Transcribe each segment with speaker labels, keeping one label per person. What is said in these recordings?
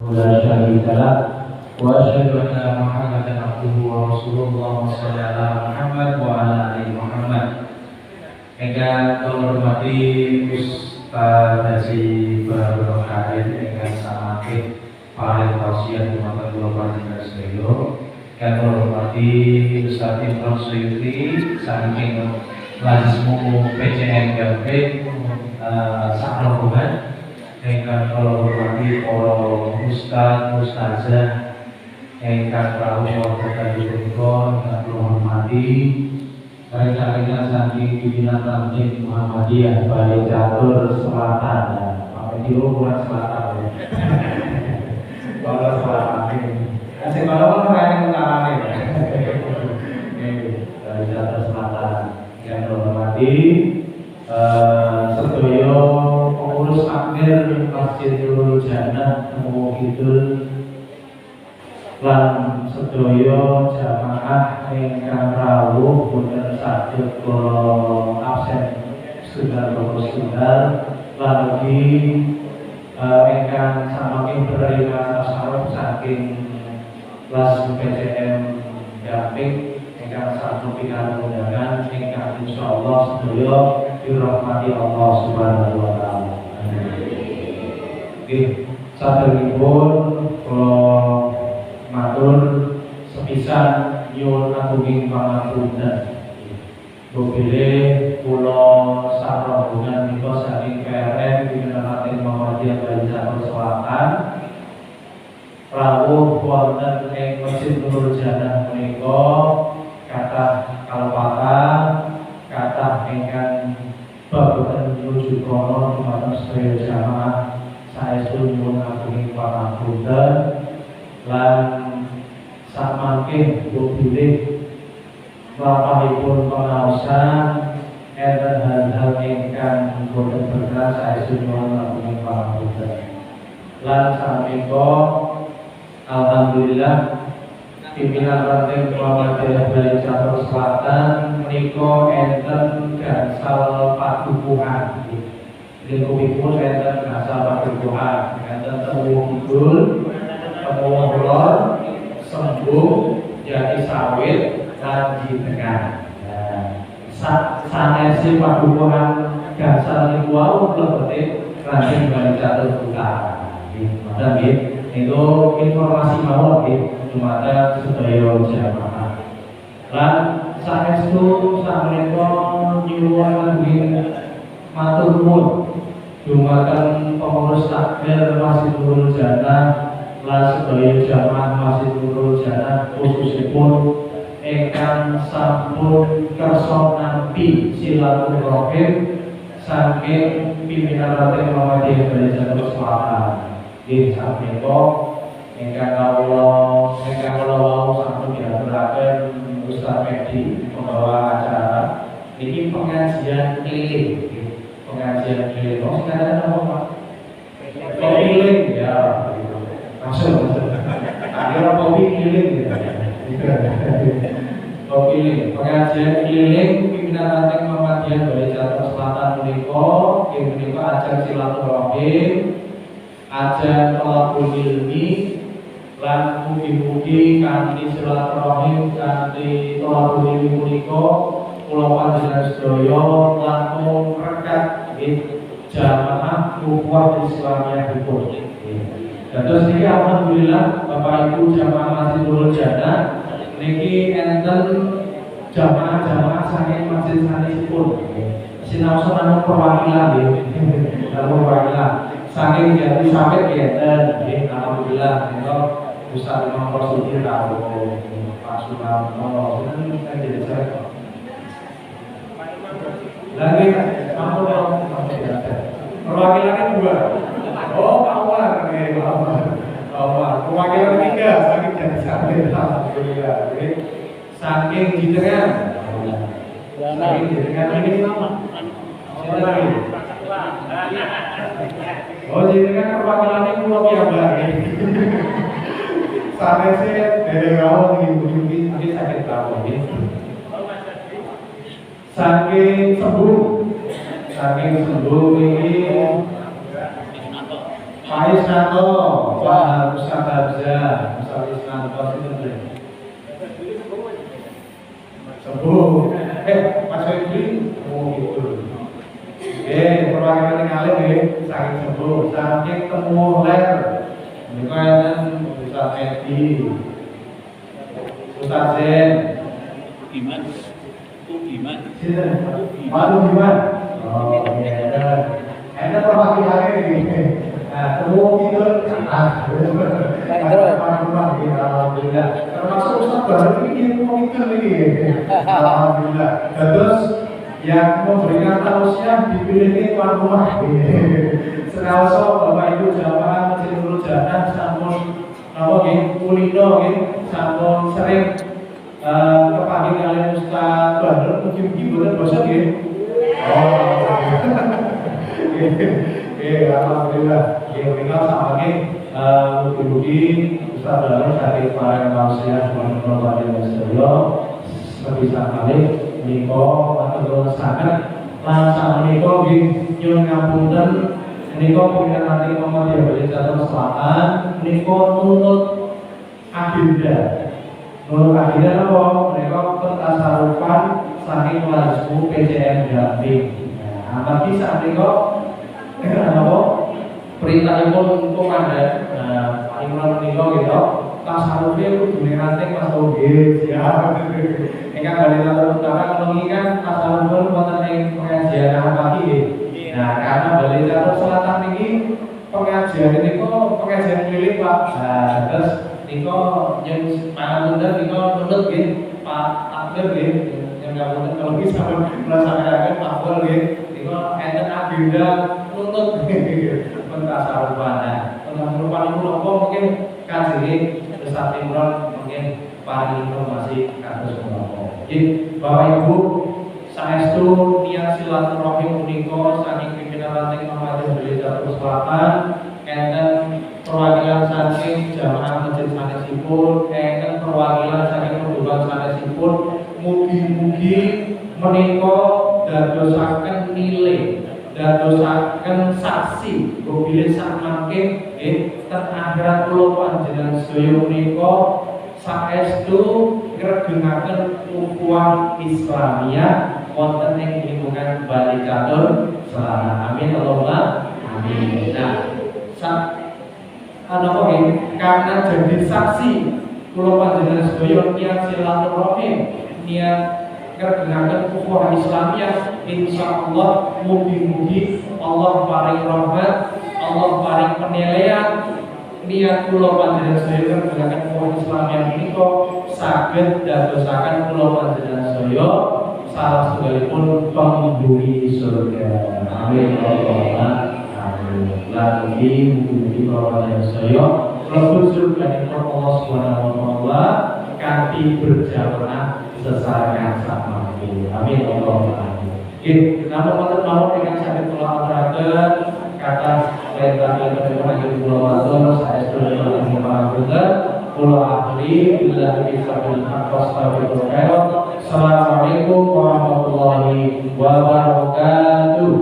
Speaker 1: لا شريك له وأشهد أن محمدا عبده ورسوله اللهم صل على Muhammad wa ala ali Muhammad. Ingkang kula hormati Ustaz Haji Bahrul Karim ingkang saking paring tausiah dumateng kula panjenengan sedaya. Ingkang kula hormati Ustaz Imron Suyuti saking Lazmu PCN Gambir Sakrobohan. Ingkang kula hormati para ustaz ustazah ingkang rawuh wonten punika ingkang kula hormati rekan-rekan saking pimpinan Ramjin Muhammadiyah Bali Catur Selatan ya. Pak Diro bulan Selatan ya. Bulan Selatan. Kasih malam yang utara nih. Bali Catur Selatan yang kula hormati sedaya pengurus takmir Masjidul Jannah Temu Kidul lan sedaya jamaah ingkang rawuh boten saged kula absen setunggal lan ugi ingkang saking berterima tasawuf saking kelas PCM Gamping ingkang satu pikantuk undangan ingkang insyaallah sedaya dirahmati Allah Subhanahu wa taala. Nggih, saderengipun kula matur sepisan nyuwun agunging pangapunten. Bogele kula sakrombongan menika saking PRM Pimpinan Muhammadiyah Bali Catur Selatan rawuh wonten ing Masjid Nurul Jannah menika kathah kalpatan kathah ingkang babagan menuju kono dumateng sedaya jamaah saestu nyuwun agunging pangapunten lan samangke bilih lampahipun pengaosan enten hal-hal ingkang boten berkenan saestu nyuwun agunging pangapunten lan sameika alhamdulillah pimpinan Ranting Muhammadiyah Bali Catur Selatan menika enten gangsal padukuhan. Lingkupipun enten gangsal padukuhan, enten Temu Kidul, Temu Lor, Sembung, Jati Sawit, lan Tengah. Sanesipun padukuhan gangsal niku wau lebete Ranting Bali Catur Utara. Nggih, itu informasi mawon nggih dumateng sedaya jamaah. Lan saestu sakmenika nyuwun agunging matur nuwun dumateng pengurus takmir Masjid Nurul Jannah lan sedaya jamaah Masjid Nurul Jannah khususipun ingkang sampun kersa nampi silaturahim saking pimpinan Ranting Muhammadiyah Bali Catur Selatan. Nggih sakmenika ingkang kula wau sampun diaturaken Ustaz Medi pembawa acara niki pengajian keliling. Pengajian keliling. Oh, sekarang apa Pak? Keliling ya. Masuk. Ada kopi keliling ya. Kopi keliling. Pengajian keliling pimpinan Ranting Muhammadiyah Bali Catur Selatan menika ajang silaturahim, ajang thalabul ilmi lan mugi-mugi kanthi silaturahim kanthi thalabul ilmi punika kula panjenengan sedaya langkung rekat nggih jamaah ukhuwah Islamiyahipun. Dados niki alhamdulillah Bapak Ibu jamaah Masjid Nurul Jannah niki enten jamaah-jamaah saking masjid sanesipun. Sinaosa namung perwakilan nggih. Perwakilan saking Jati Sawit enten nggih alhamdulillah menika Ustaz Imam Rasudi rawuh Pak Sunarno sinten kan jadi saya. Lagi mampu dong, perwakilannya 2. Oh, Pak Umar nggih, Pak Umar. Perwakilan 3 saking Jati Sawit alhamdulillah. Saking Jenengan. Saking Jenengan ini nama. Oh, Jenengan perwakilannya kula piyambak. Sanesé dari awal ngibuki nanti sakit tahu nggih. Saking sembuh ini Pak Isnanto, Pak Ustaz Hamza, Ustaz Isnanto itu tuh. Sembuh. Mas Febri, oh gitu. Perwakilan yang alim saking sembuh, saking temu ler. Ini kan Ustaz Edi, Ustaz Zen,
Speaker 2: Gimana? Gimana?
Speaker 1: Malu gimana? Oh iya, ada perwakilannya ini. Nah, temu gitu, alhamdulillah. Termasuk Ustaz baru ini mau gitu nih, alhamdulillah. Terus yang memberikan tausiah dipilih tuan rumah. Senawso Bapak Ibu jamaah Masjid Nurul Jannah sampun apa nggih kulino nggih sampun sering kepanggih kalian Ustaz Badrun mungkin boten bosan nggih. Oh. Alhamdulillah. Kita sampai mugi-mugi Ustaz Badrun dari para manusia semoga pada sedaya sebisa kali niko atau sangat langsung niko nyuwun ngapunten niko punya nanti Muhammadiyah Bali Jateng Selatan niko nurut agenda apa mereka bertasarufan saking lazmu PCM Jatim. Nah, bagi saat niko apa perintah pun komandan Imran niko gitu tasarufnya kudu ranting Mas Toge ya. Ingkang Bali Jateng Utara menginginkan tasaruf wonten ing pengajian pagi. Nah, karena Bali Jateng Selatan ini pengajian ini kok pengajian keliling Pak. Nah, terus niko yang pangapunten niko nunut nggih Pak Takdir nggih yang ngapunten kalau bisa melaksanakan Takdir nggih niko enten agenda nunut pentasarufan. Nah, pentasarufan itu apa mungkin kajine Ustaz Imron mungkin paling informasi kados menapa. Jadi Bapak Ibu saestu niat silaturahim punika saking pimpinan ranting Muhammadiyah Bali Jateng Selatan enten perwakilan saking jamaah masjid sanesipun enten perwakilan saking perguruan sanesipun mugi-mugi menika dadosaken nilai dadosaken saksi bilih sak mangke nggih ten akhirat kula panjenengan sedaya menika saestu ngregengaken ukhuwah Islamiyah wonten ing lingkungan Bali Jateng Selatan. Amin Allahumma amin. Nah, apa karena jadi saksi kula panjenengan sedaya niat silaturahim niat ngregengaken ukhuwah Islamiyah insyaallah mugi-mugi Allah paring rahmat Allah paring penilaian niat kula panjenengan sedaya ngregengaken ukhuwah Islamiyah menika saged dadosaken kula panjenengan sedaya salah setunggalipun penghuni surga. Amin Allahumma amin. Lan mugi-mugi kula panjenengan sedaya mlebu surga Allah Subhanahu wa taala kanthi berjamaah sesarengan sama. Amin Allahumma amin. Nggih, namun wonten mawon ingkang saged kula aturaken kata perintah-perintah panjenengan kula matur saestu dhateng pangapunten kula akhiri billahi bisabil haqq. Assalamualaikum warahmatullahi wabarakatuh.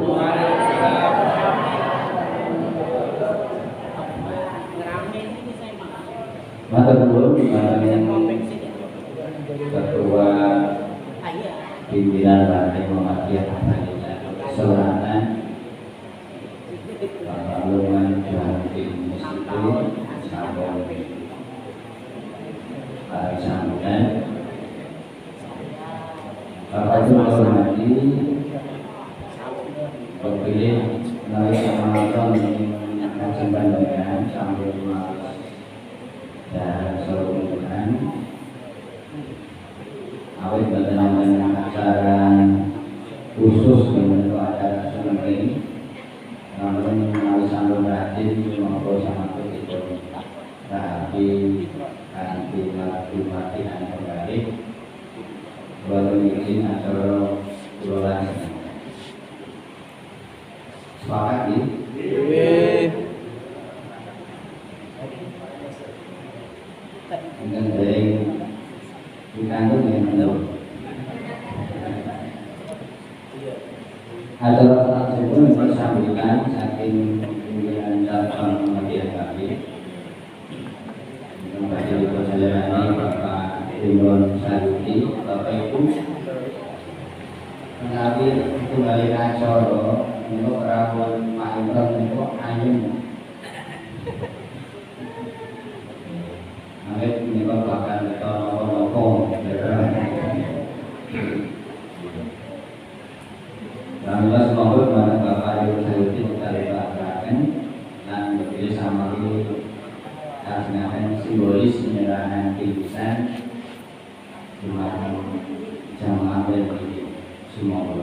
Speaker 3: Matur nuwun Ketua Pimpinan Ranting Muhammadiyah Bali Jateng Selatan Bapak Luman Jatim Institut sampun paring sambutan. Bapak Ibu hormati kepilih melalui penonton kajian panjenengan sambil dan seluruhan awet bertenang acara khusus untuk acara sumber ini namun melalui sambung rajin maupun sama itu rapi kanti lagu latihan kembali baru izin acara pulang sepakat ini dengan dari dikandung yang menurut acara tersebut bersambutan saking pimpinan cabang Dewan Sayuti, Bapak Ibu menawi kembali acara untuk rawon Pak Imron untuk ayam Amit menikah bahkan kita nopo-nopo Alhamdulillah semoga kepada Bapak Dewan Sayuti kita lebatkan dan bekerja sama dengan simbolis menyerahkan pingsan jamaah dan semua.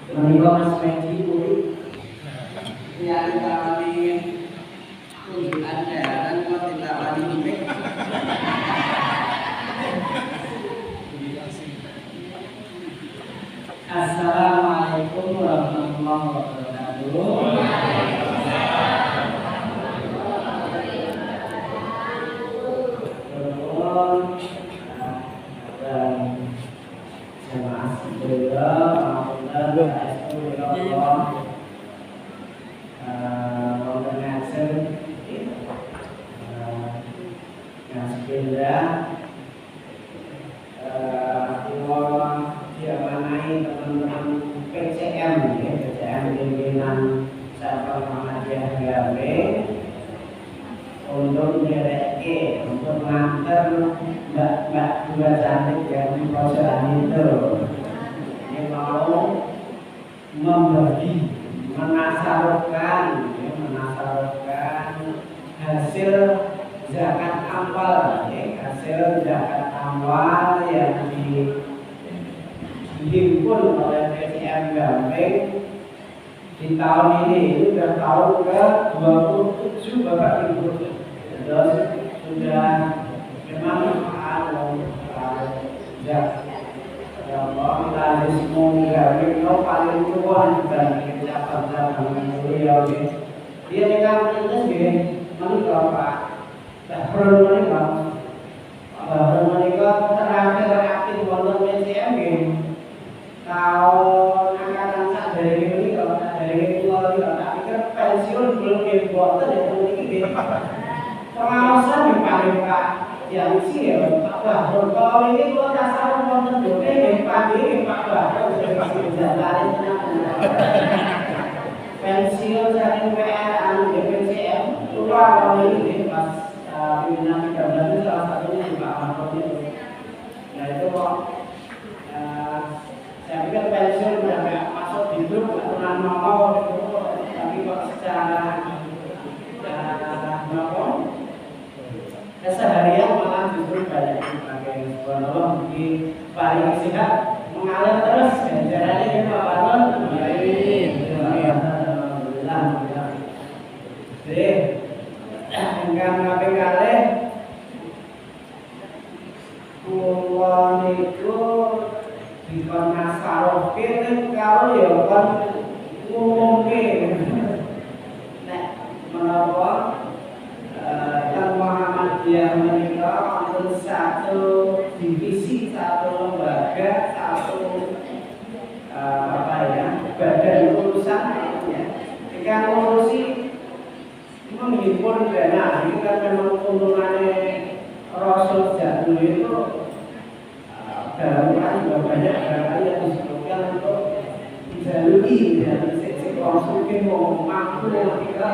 Speaker 4: Menikah Mas Meji yang kami kunjungan jalan mau tidak lagi ini. Assalamualaikum warahmatullahi wabarakatuh. Jemaah sekalian, teman-teman PCM, PCM pimpinan cabang Muhammadiyah GAB untuk direke, untuk nganter mbak-mbak dua cantik yang di pojokan itu. Ini mau membagi, menasarufkan hasil zakat amwal, hasil zakat amwal yang dihimpun oleh PCM Gamping di tahun ini sudah tahun ke-27 Bapak Ibu. Terus sudah memang realisme Gamping itu paling tua dibanding cabang-cabang beliau. Dia dengan itu menikah Pak Bahrul menikah terakhir aktif wonten PCM tahun angkatan sak dari ini kalau dari keluar tak pikir pensiun belum dibuat dari ini pengawasan di paling Pak yang sih ya Pak Bahrul kalau ini kalau dasar wonten dene di pagi Pak Bahrul sudah jalan pensiun dari PR anu PCM tua kalau ini pas pimpinan 13 itu salah satunya Pak Bahrul itu. Nah itu kok saya pikir pensiun udah kayak masuk hidup nggak pernah nongol gitu, tapi kok secara keseharian malah justru banyak dipakai. Subhanallah, di paling sehat mengalir terus jalannya gitu Pak Baron. Alhamdulillah. Jadi dengan ngapain kali kulon itu dikon nasarokin kalau ya kan ngomongin nek menapa yang Muhammadiyah menikah untuk satu divisi, satu lembaga, satu badan urusan ya. Jika ngurusi menghimpun dana, ini kan memang keuntungannya Rasul Jadul itu dalam Quran juga banyak barangkali yang disebutkan untuk dijalui dari sisi konsumen mau mampu kita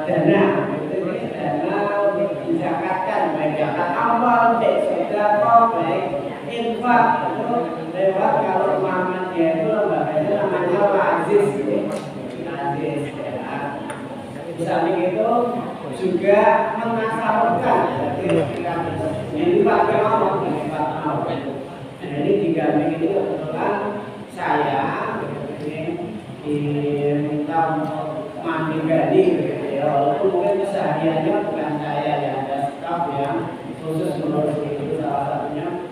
Speaker 4: dana untuk dizakatkan baik zakat awal, baik sedekah, baik infak itu lewat kalau Muhammadiyah itu lembaganya namanya Aziz. Di samping itu juga menasarufkan jadi Pak Kemal ini diganti ini kebetulan saya diminta untuk mandi gadi ya, walaupun mungkin kesehariannya bukan saya ya, ada staf yang khusus mengurus itu, salah satunya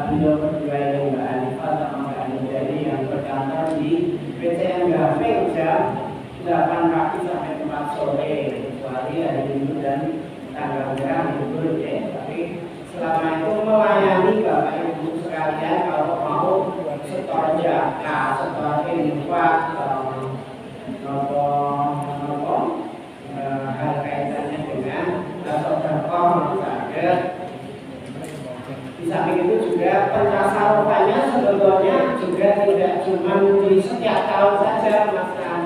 Speaker 4: beliau berdua ini Mbak Anifah sama Mbak Anjani yang berkantor di PCM Gamping jam 8 pagi sampai 4 sore kecuali hari Minggu dan tanggal merah libur ya. Tapi selama itu melayani Bapak Ibu sekalian kalau mau setor setor jaka, setor infak, hal kaitannya dengan sedekah misalnya. Di samping itu juga pentasawufannya sebetulnya juga tidak cuma di setiap tahun saja, Mas Pak.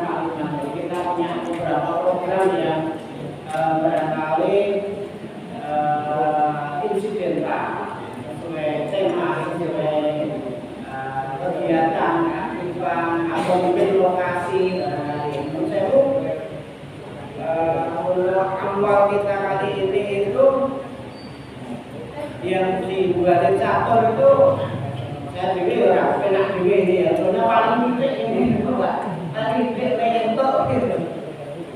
Speaker 4: Kita punya beberapa program yang barangkali insidental sesuai tema, sesuai kegiatan, kehidupan atau mungkin lokasi barangkali. Menurut saya awal kita kali ini itu yang dibuat catur itu saya dewi orang penak dewi ini ya, soalnya paling gede ini itu Pak, paling gede itu gitu.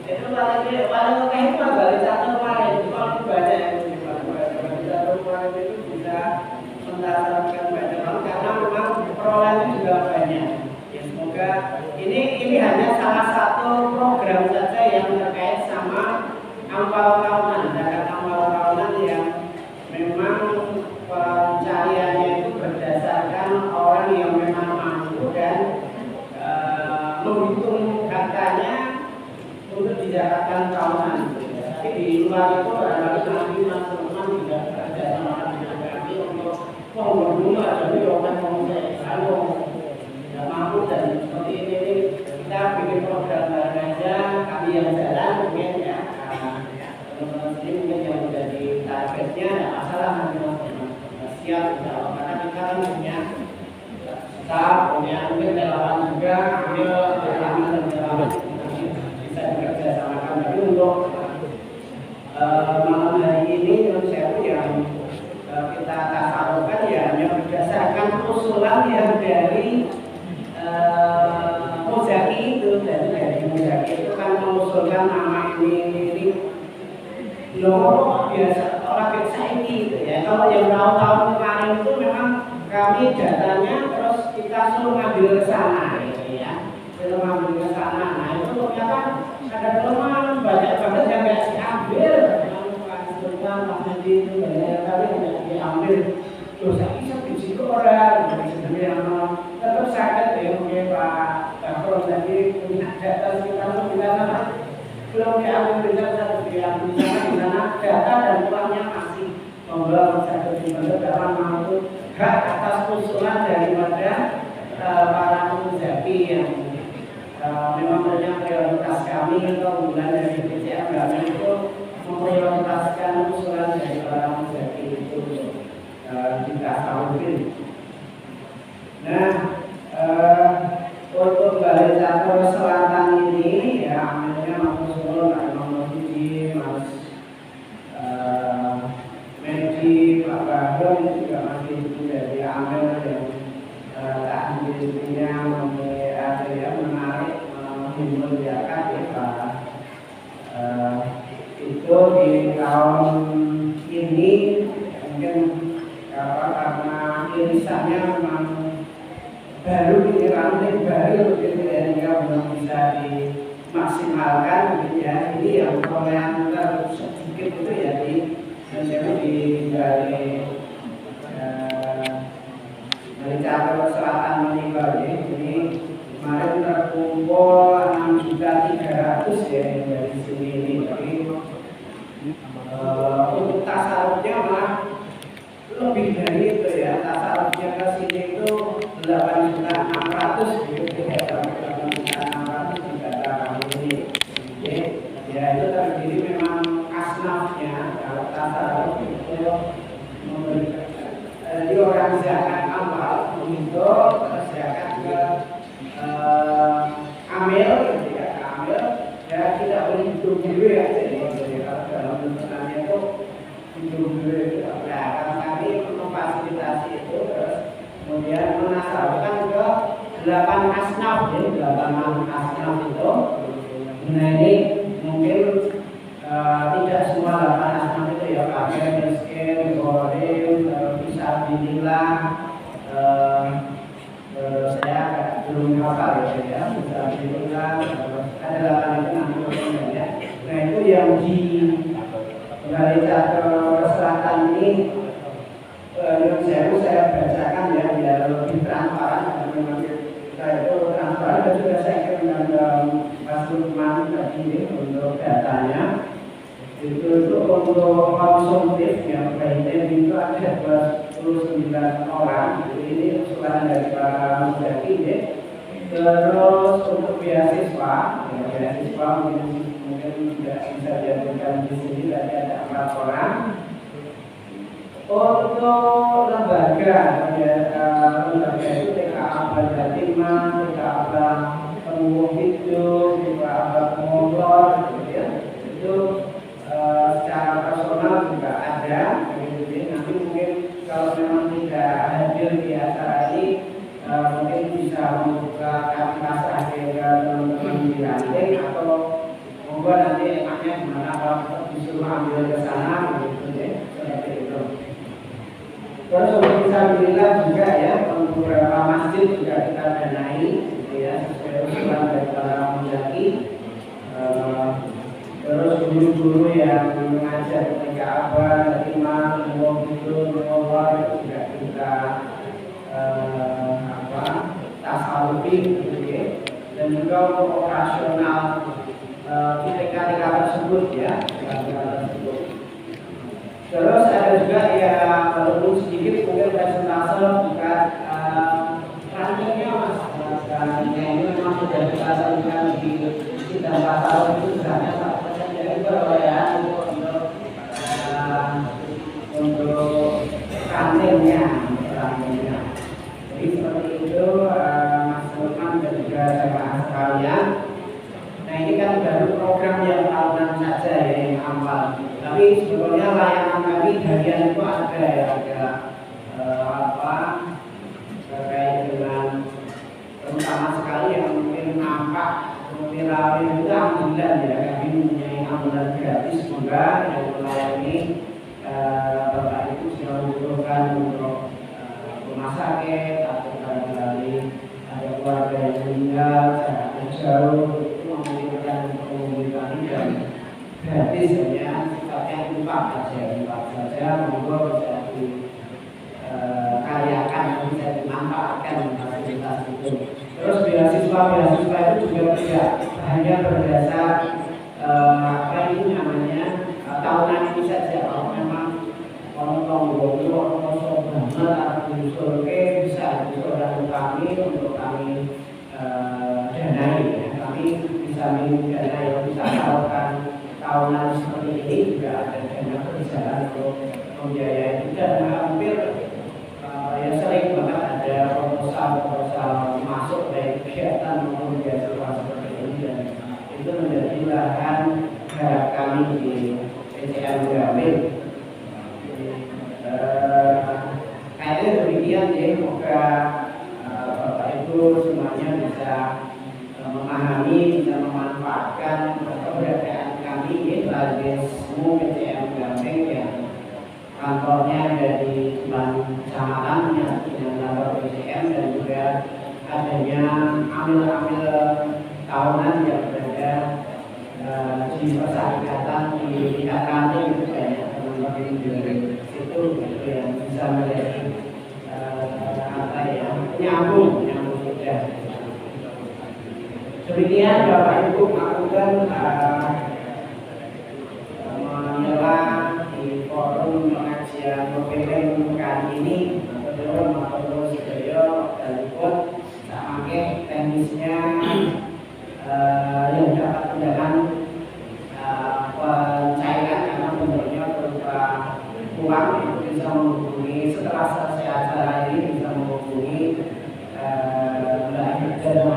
Speaker 4: Itu paling itu dari catur paling itu paling banyak yang catur paling itu bisa mendapatkan banyak karena memang perolehan juga banyak. Ya semoga ini hanya salah satu program saja yang terkait sama ampal tahunan, zakat ampal tahunan yang memang pencariannya itu berdasarkan orang yang memang mampu dan menghitung hartanya untuk dizakatkan tahunan. Tapi di luar itu barangkali nanti teman-teman juga bekerja sama dengan kami untuk menggabungkan jadi orang yang tidak mampu dan seperti ini kita bikin program bareng aja, kami yang jalan mungkin ya. Teman-teman sendiri mungkin yang menjadi targetnya tidak masalah nanti teman-teman siap karena kita kan punya staff, punya mungkin relawan juga, punya relawan dan relawan bisa bekerja sama kami. Tapi untuk malam hari ini menurut saya yang kita tasawufkan ya hanya berdasarkan usulan yang dari Muzaki itu, dari Muzaki itu kan mengusulkan nama ini loh biasa orang biasa ini gitu ya. Kalau yang tahun kemarin itu memang kami datanya terus kita suruh ngambil ke sana gitu ya, suruh ngambil ke sana. Nah itu ternyata ada kelemahan banyak banget yang nggak diambil. Mas Nanti itu banyak kali tidak diambil. Dosa ini bisa orang sebenarnya tetap sakit ya mungkin Pak Bakron tadi punya data sekitar belum diambil bisa diambil di sana data dan uangnya masih membawa satu diambil dalam mampu hak atas usulan daripada para muzaki yang memang punya prioritas kami atau bulan dari PCM kami itu memprioritaskan usulan dari para muzaki itu kita tahuin. Nah, untuk Balai Catur Selatan ini ya amalnya Mas Solo, Mas Budi, Mas Medi, Pak Bagong juga masih dari Amel yang tak dirinya ada yang menarik memuliakan ya Pak. Itu di tahun ini mungkin karena irisannya memang baru ini ranting baru gitu ya, belum bisa dimaksimalkan gitu ya. Ini yang perolehan sedikit itu ya dari Catur Selatan meninggal ya. Ini kemarin terkumpul 6.300.000 ya dari sini ini. Jadi untuk tasarufnya malah lebih dari itu ya, tasarufnya ke sini itu 8.600.000 gitu ya, 8.600.000 di data kami ini. Ya itu terdiri memang asnafnya, kalau tasaruf itu memberikan di orang zakat awal untuk zakat ke amil gitu ya, amil ya tidak boleh hidup dulu ya, jadi kalau dalam bentukannya itu hidup dulu itu nah, kami memfasilitasi itu terus kemudian menasabkan ke 8 asnaf ya, 8 asnaf itu. Nah ini mungkin tidak semua 8 asnaf itu ya, pakai miskin, gorim, bisa binillah, saya belum hafal ya, bisa binillah, ada 8 itu nanti ya. Nah itu yang di Balai Catur Selatan ini yang saya bacakan ya biar lebih transparan karena memang sudah saya kirimkan ke Mas Lukman tadi untuk datanya. Itu untuk konsumtif yang kredit itu ada 29 orang. Ini usulan dari para mendaki ya. Terus untuk beasiswa, mungkin tidak bisa diajukan di sini, tadi ada 4 orang. Untuk lembaga itu TKA Jatimah, TKA Pengukuh Hidup, TKA Pengotor, gitu ya. Itu secara personal juga ada, gitu. Nanti mungkin kalau memang tidak hadir di acara ini, mungkin bisa membuka kasih ke teman-teman di ranting atau monggo nanti enaknya gimana kalau disuruh ambil ke sana, gitu ya, seperti itu. Terus untuk fisabilillah juga ya, untuk beberapa masjid juga kita danai, gitu ya, sesuai usulan dari para mendaki. Terus guru-guru yang mengajar ketika abad, imam, umum itu, umum juga kita tasawufi, gitu ya. Dan juga untuk operasional TK tersebut ya, Terus ada juga ya walaupun sedikit mungkin presentase bukan rantingnya mas, dan ini memang sudah kita sampaikan di sidang pasal itu sebenarnya untuk rantingnya. Jadi seperti itu Mas Lukman dan juga jemaah sekalian. Nah ini kan baru program yang tahunan saja ya, yang awal. Tapi sebetulnya layanan kami harian itu ada ya, terkait dengan terutama sekali yang mungkin nampak viral itu ambulan ya, kami mempunyai ambulan gratis juga yang melayani bapak ibu sudah membutuhkan untuk rumah sakit atau barangkali ada keluarga yang meninggal jaraknya jauh, itu membutuhkan untuk memberikan dan gratis hanya sifatnya infak saja, monggo bisa dikaryakan, bisa dimanfaatkan fasilitas itu. Terus beasiswa itu juga tidak hanya berdasar apa itu namanya tahunan ini saja. Kalau memang orang banget atau bisa diusulkan kami untuk kami danai ya. Kami bisa minum dana yang bisa salurkan tahunan seperti ini, juga ada dana berjalan untuk membiayai itu. Dan hampir yang sering banget ada proposal masuk dari kegiatan maupun beasiswa seperti ini, dan itu menjadi lahan garap kami di PCM Gamil. Kayaknya demikian ya, semoga Bapak Ibu semuanya bisa memahami, bisa memanfaatkan keberadaan kami ini sebagai semua PCM Gamil yang kantornya ada di kecamatan yang dengan kantor PCM, dan juga adanya amil-amil tahunan yang berada di persyaratan di tingkat ranting itu banyak teman-teman di situ gitu, yang bisa menjadi apa ya, nyambung sudah. Demikian Bapak Ibu melakukan menyelang di forum pengajian PPM kali ini. Betul matur sedaya dalipun samangke teknisnya yang dapat undangan pencairan karena bentuknya berupa uang, itu bisa menghubungi setelah selesai acara ini, bisa menghubungi Mbak Ida dan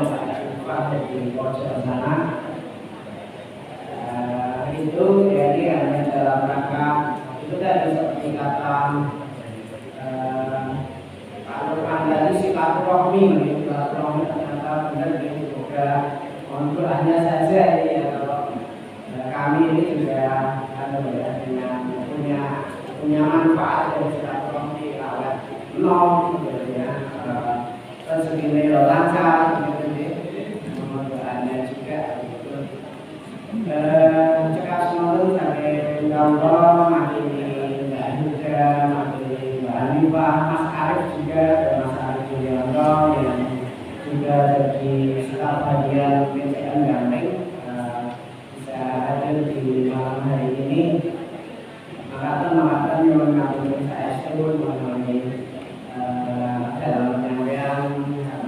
Speaker 4: di pojok sana. Itu jadi hanya dalam rangka itu tadi seperti kata Pak Nurman tadi, silaturahmi ternyata benar juga untuk hanya saja ya. Kalau kami ini juga dengan punya manfaat dari silaturahmi awal nol gitu ya, rezeki lancar gitu ya, doanya juga gitu. Cekap semua sampai Allah makin Mbak Huda, makin Mbak Hanifah, Mas Arif juga, Mas Arif Yulianto yang juga jadi staf yang PCM Ganteng bisa hadir di malam hari ini. Makatan yang mengatakan saya sebut mengenai dalam penyampaian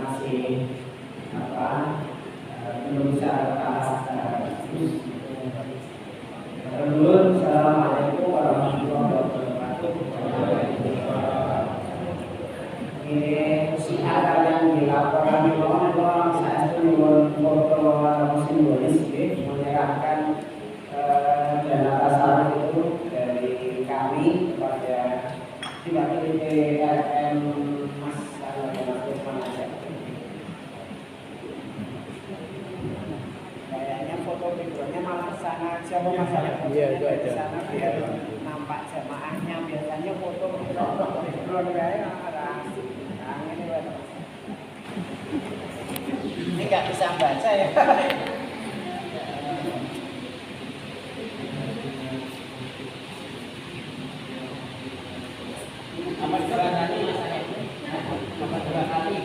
Speaker 4: masih belum bisa Assalamualaikum warahmatullahi wabarakatuh. Ini siapa yang dilaporkan di bawah saya itu foto simbolis menyerahkan dana tasarruf itu dari kami kepada tidak PDRM Mas Lukman aja. Kayaknya foto backgroundnya malah sana siapa masalah? Iya itu aja. Sana biar nampak jamaahnya biasanya foto background kayak ada ini nggak bisa baca ya. Apa dua kali apa dua kali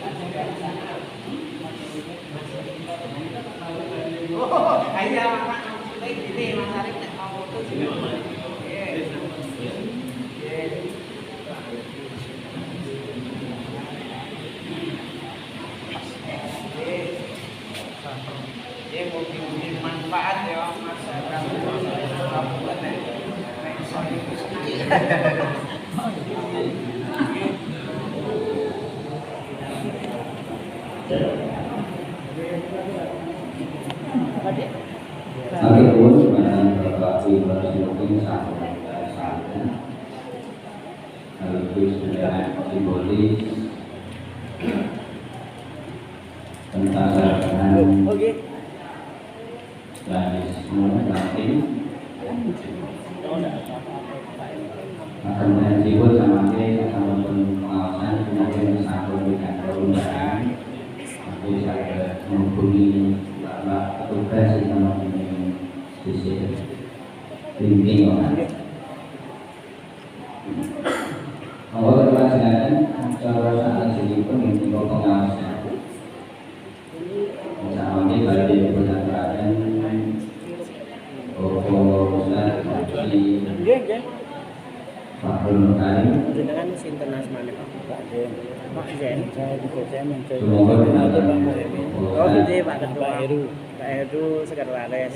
Speaker 4: oh iya maksudnya gini Mas Arif nek mau foto sini dia mungkin manfaat ya masyarakat
Speaker 3: Kami pun dengan berbagi bersilaturahmi sahaja, sekaligus dengan simbolis tentang Islamisme nanti akan menjibut sama dia akan pengawasan kemudian satu dengan perundangan nanti saya menghubungi Bapak Petugas yang mempunyai sisi printing orang. Kalau kita silakan cara saat ini pun untuk pengawasan. Sama ini bagi perusahaan Ustaz Pak Bruno Karim
Speaker 4: dengan sinten asmane Pak Zen. Pak Zen saya di Zen
Speaker 3: semoga berada
Speaker 4: oh gitu Pak Ketua Pak Heru sekretaris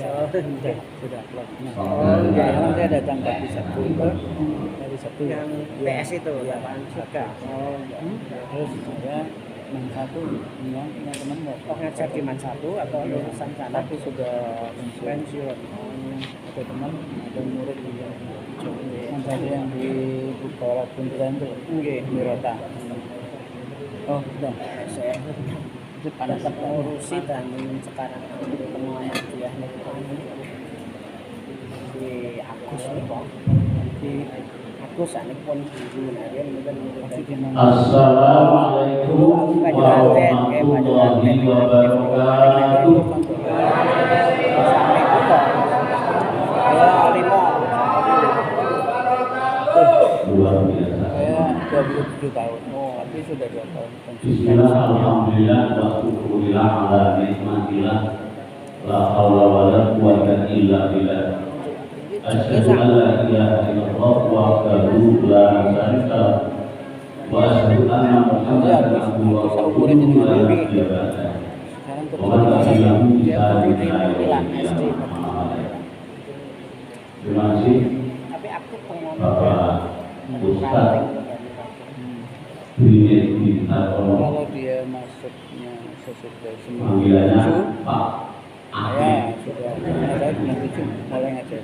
Speaker 4: sudah oh saya datang dari Sabtu yang PS itu ya Pak Suka oh terus saya Man satu yang teman mau ngajar di Man satu atau lulusan sana tapi sudah pensiun ada teman ada murid di yang di Bukawat Bundaran itu di Rota oh sudah saya pada ngurusi dan sekarang pengelolaan dia di Agus di Agus ini pun guru
Speaker 5: Assalamualaikum warahmatullahi wabarakatuh. Luar biasa.
Speaker 4: Saya 27 tahun. Oh, tapi sudah 2 tahun.
Speaker 5: Bismillah, alhamdulillah, wa syukurillah ala nikmatillah. La haula wa la quwwata illa billah. Asyhadu an la ilaha illallah wahdahu la syarika lah. Wa asyhadu anna Muhammadan abduhu wa rasuluhu la nabiyya ba'dahu. Wa man tabi'ahum bi ihsanin ila yaumil qiyamah. Terima kasih Bapak Ustaz
Speaker 4: kalau dia masuknya sesudah
Speaker 5: panggilannya Pak
Speaker 4: ya sudah saya 97 mulai ngajar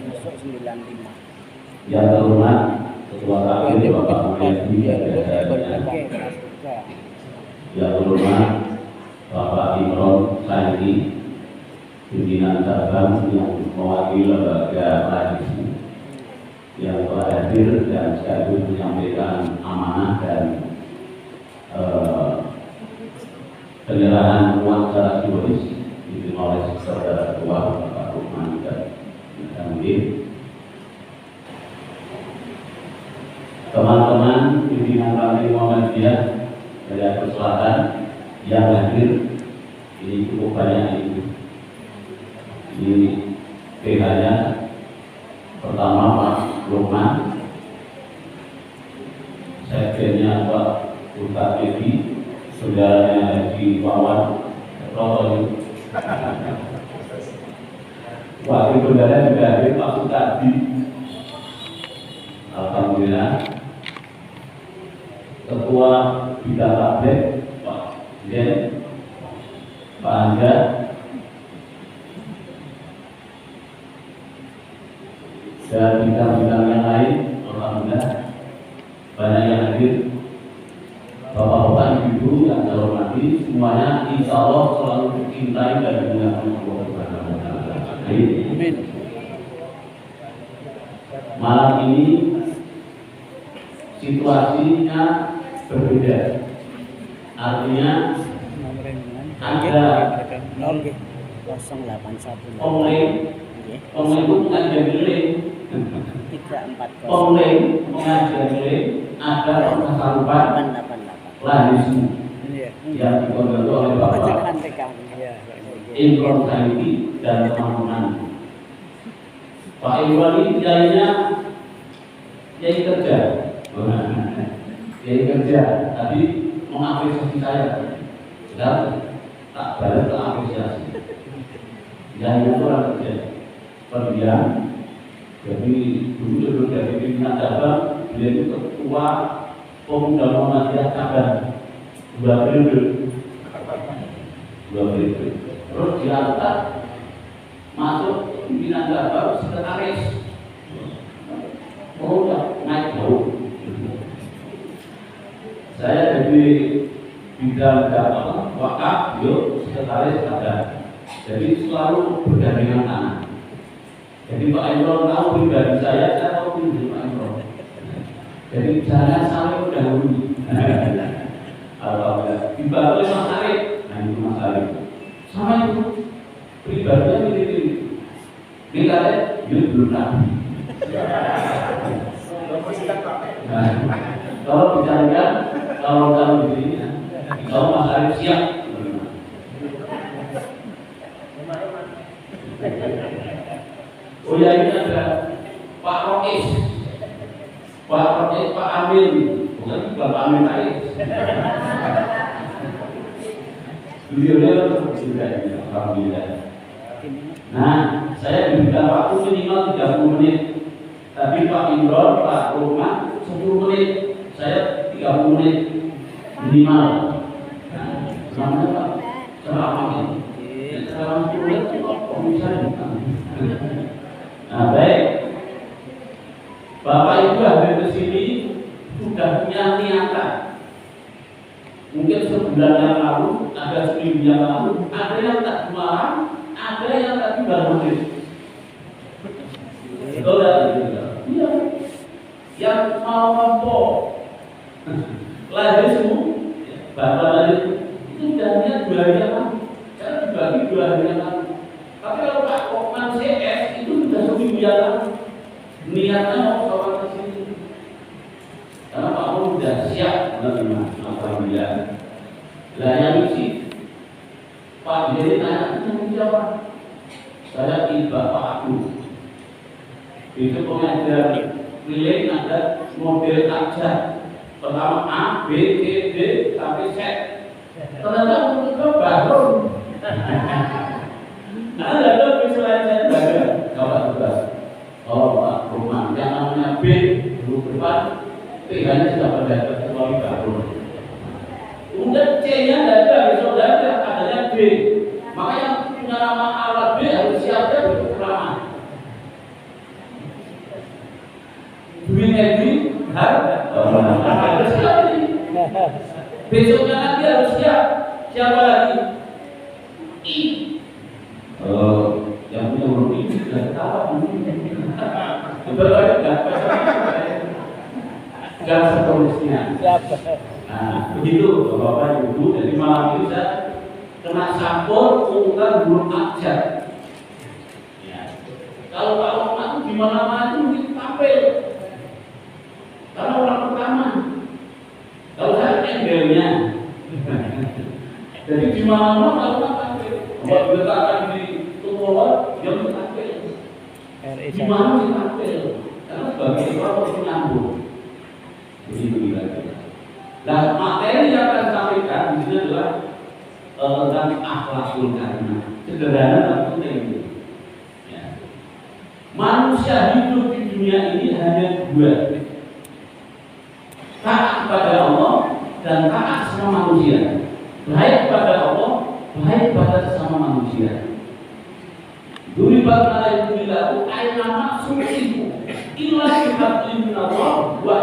Speaker 4: masuk 95
Speaker 5: yang terhormat Ketua KPU Bapak Mulyadi yang terhormat Bapak Imron Saidi pimpinan cabang yang mewakili lembaga tradisi yang telah hadir dan sekaligus menyampaikan amanah dan penyerahan uang secara simbolis diterima oleh saudara ketua Pak Lukman dan Kamil. Teman-teman pimpinan kami Muhammadiyah dari Aceh Selatan yang hadir Ini cukup banyak ini. Ini PH-nya pertama Pak Lukman, sekjennya Pak Ustadz Edi, saudaranya Haji Wawan, Wakil Bendara juga hadir Pak Sutadi. Alhamdulillah. Ketua Bidang Tablet Pak Jen, Pak Anja, dan bidang-bidang yang lain, alhamdulillah banyak yang hadir. Bapak-bapak, ibu yang saya hormati, semuanya insya Allah selalu dicintai dan dimuliakan Allah Subhanahu wa Ta'ala. Amin. Malam ini situasinya berbeda. Artinya ada pengling itu mengajar milik, pengling mengajar milik, ada kesarupan lahismu yang dikontrol oleh Bapak Imron Saidi dan teman-teman. Pak Imron ini kiainya kiai kerja, kiai kerja. Tadi mengapresiasi saya dan tak balas mengapresiasi. Kiainya itu orang kerja, pendiam. Jadi dulu dari pimpinan cabang, beliau itu ketua Pemuda Muhammadiyah cabang 2 periode. Terus diangkat masuk pimpinan cabang sekretaris. Oh, udah naik jauh. Saya jadi bidang cabang wakaf, yuk sekretaris cabang. Jadi selalu bergandengan tangan. Jadi Pak Imron tahu pribadi saya tahu pribadi Pak Imron. Jadi jangan sampai mendahului. Alhamdulillah. Dibantu oleh Mas Arif. Nah itu Mas Arif. Sama itu pribadinya ini. Ini katanya ini belum nabi. Kalau bicarakan, kalau di sini, kalau Mas Arif siap. Oh ya, ini ada Pak Rokis, Pak Amin, bukan Bapak Amin Rais. Beliau sudah ini, alhamdulillah. Nah, saya diberikan waktu minimal 30 menit. Tapi Pak Imron, Pak Rumah 10 menit, saya 30 menit minimal. Nah, namanya Pak ceramah ini. Ceramah 10 menit kok bisa bukan? Nah, baik. Bapak Ibu hadir ke sini sudah punya niatan. Mungkin sebulan yang lalu, ada seminggu yang lalu, ada yang tak malam, ada yang tadi baru maghrib. Betul ya? Iya. Yang mau mampu lahir semua, bapak lahir itu jadinya 2 hari yang lalu. Karena dibagi 2 hari yang lalu. Tapi kalau Pak Kokman CS itu sudah seminggu yang lalu. Niatnya mau kawan ke sini. Karena Pak Kokman sudah siap menerima. Alhamdulillah. Lah yang isi Pak Jadi tanya, itu siapa? Saya tiba Pak Agus. Itu pengajar relay ada model aja. Pertama A, B, C, D, sampai Z. Ternyata itu baru. Ada visualisasi baru. Kalau tugas, kalau Pak Rumah yang namanya B dulu depan, pilihannya sudah pada kecuali baru. Kemudian C-nya tidak ada, besok tidak ada, adanya D. Makanya punya nama alat B harus siapnya berkurang. Dwi Edi harus siap ini. Besoknya nanti harus siap. Siapa lagi? I. Yang punya huruf I sudah tahu. Betul kan? Enggak seterusnya. Nah, begitu Bapak Ibu. Jadi malam ini saya kena sampul ungkar huruf abjad. Ya. Kalau Pak Lukman itu di mana-mana itu mungkin tampil. Karena orang pertama. Kalau saya embelnya. Jadi di mana-mana kalau Kalau diletakkan di tumpul, dia mutakhir. Di mana mutakhir? Karena sebagai orang harus menyambung. Begitu kira-kira. Nah, materi yang akan disampaikan di sini adalah tentang akhlakul karimah. Sederhana tapi penting. Ya. Manusia hidup di dunia ini hanya dua. Taat kepada Allah dan taat sama manusia. Baik kepada Allah, baik kepada sesama manusia. Duribat alaihi bilahu aynama suqifu illa bihablin minallah wa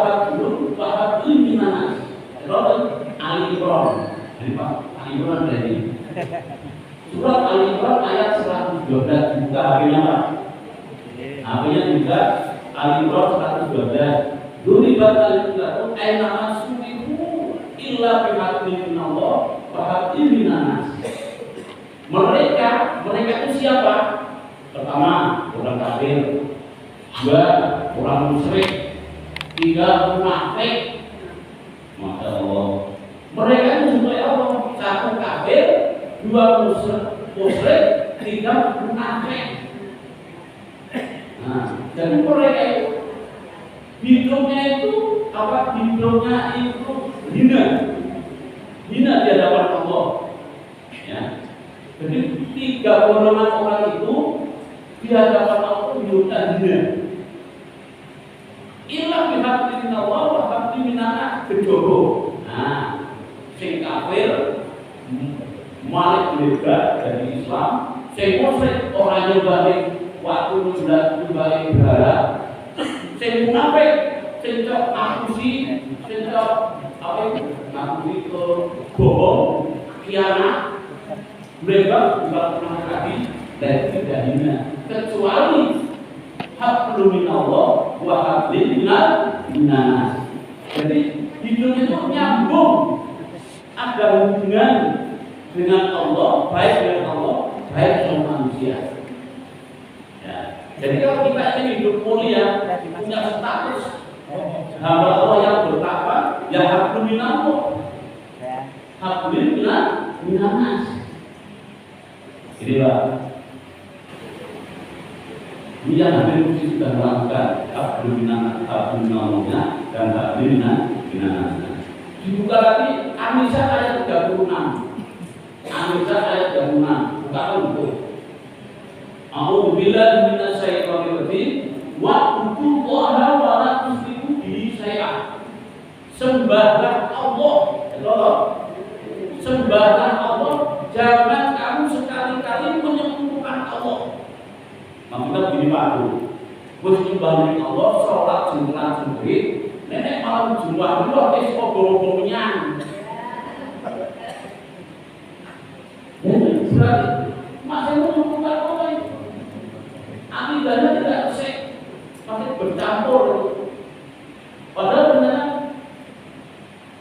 Speaker 5: hablin minan. Ali Imran. Jadi Pak Ali Imran dari Surat Ali Imran ayat 112 buka HP-nya Pak. HP-nya juga Ali Imran 112. Duribat alaihi bilahu aynama suqifu illa bihablin minallah mereka itu siapa? Pertama, orang kafir. Dua, orang musyrik. Tiga, munafik. Masya Allah. Mereka itu supaya Allah. Satu kafir, dua musyrik, tiga munafik. Nah, jadi mereka itu hidupnya itu apa? Hidupnya itu hina di hadapan Allah. Ya. Jadi 3 golongan orang itu di hadapan Allah hidupnya hina. Ilah bihablin Allah wa hablin minana kejogo. Nah, sing kafir malik beda dari Islam, sing musyrik orang yang balik waktu balik berhala, sing munafik, sing cok akusi, sing cok apa itu? Ngaku itu bohong, khianat, mereka juga pernah tadi dan tidak hina kecuali hablum minallah wa hablin minan. Jadi hidupnya itu nyambung, ada hubungan dengan Allah, baik dengan Allah, baik dengan manusia. Ya. Jadi kalau kita ingin hidup mulia, punya status hamba Allah yang bertakwa, ya hablum minallah, hablum minan. Jadi Pak, ini yang Habib Rusi sudah melakukan hablum minallah dan hablum minan. Dibuka lagi An-Nisa ayat 36. An-Nisa ayat 36. Buka itu. A'udzu billahi minasyaitonir rajim. Wa'budullaha wa la tusyriku bihi syai'an. Sembahlah Allah. Sembahlah Allah. Jangan kamu sekali-kali menyekutukan Allah. Maksudnya begini Pak Bu. Wis nyembah Allah, sholat jumlah-jumlah. Nenek malam jumlah dulu wis obong-obong nyang. Ya, berarti masih menyekutukan Allah itu. Akidahnya tidak sek, masih bercampur. Padahal benar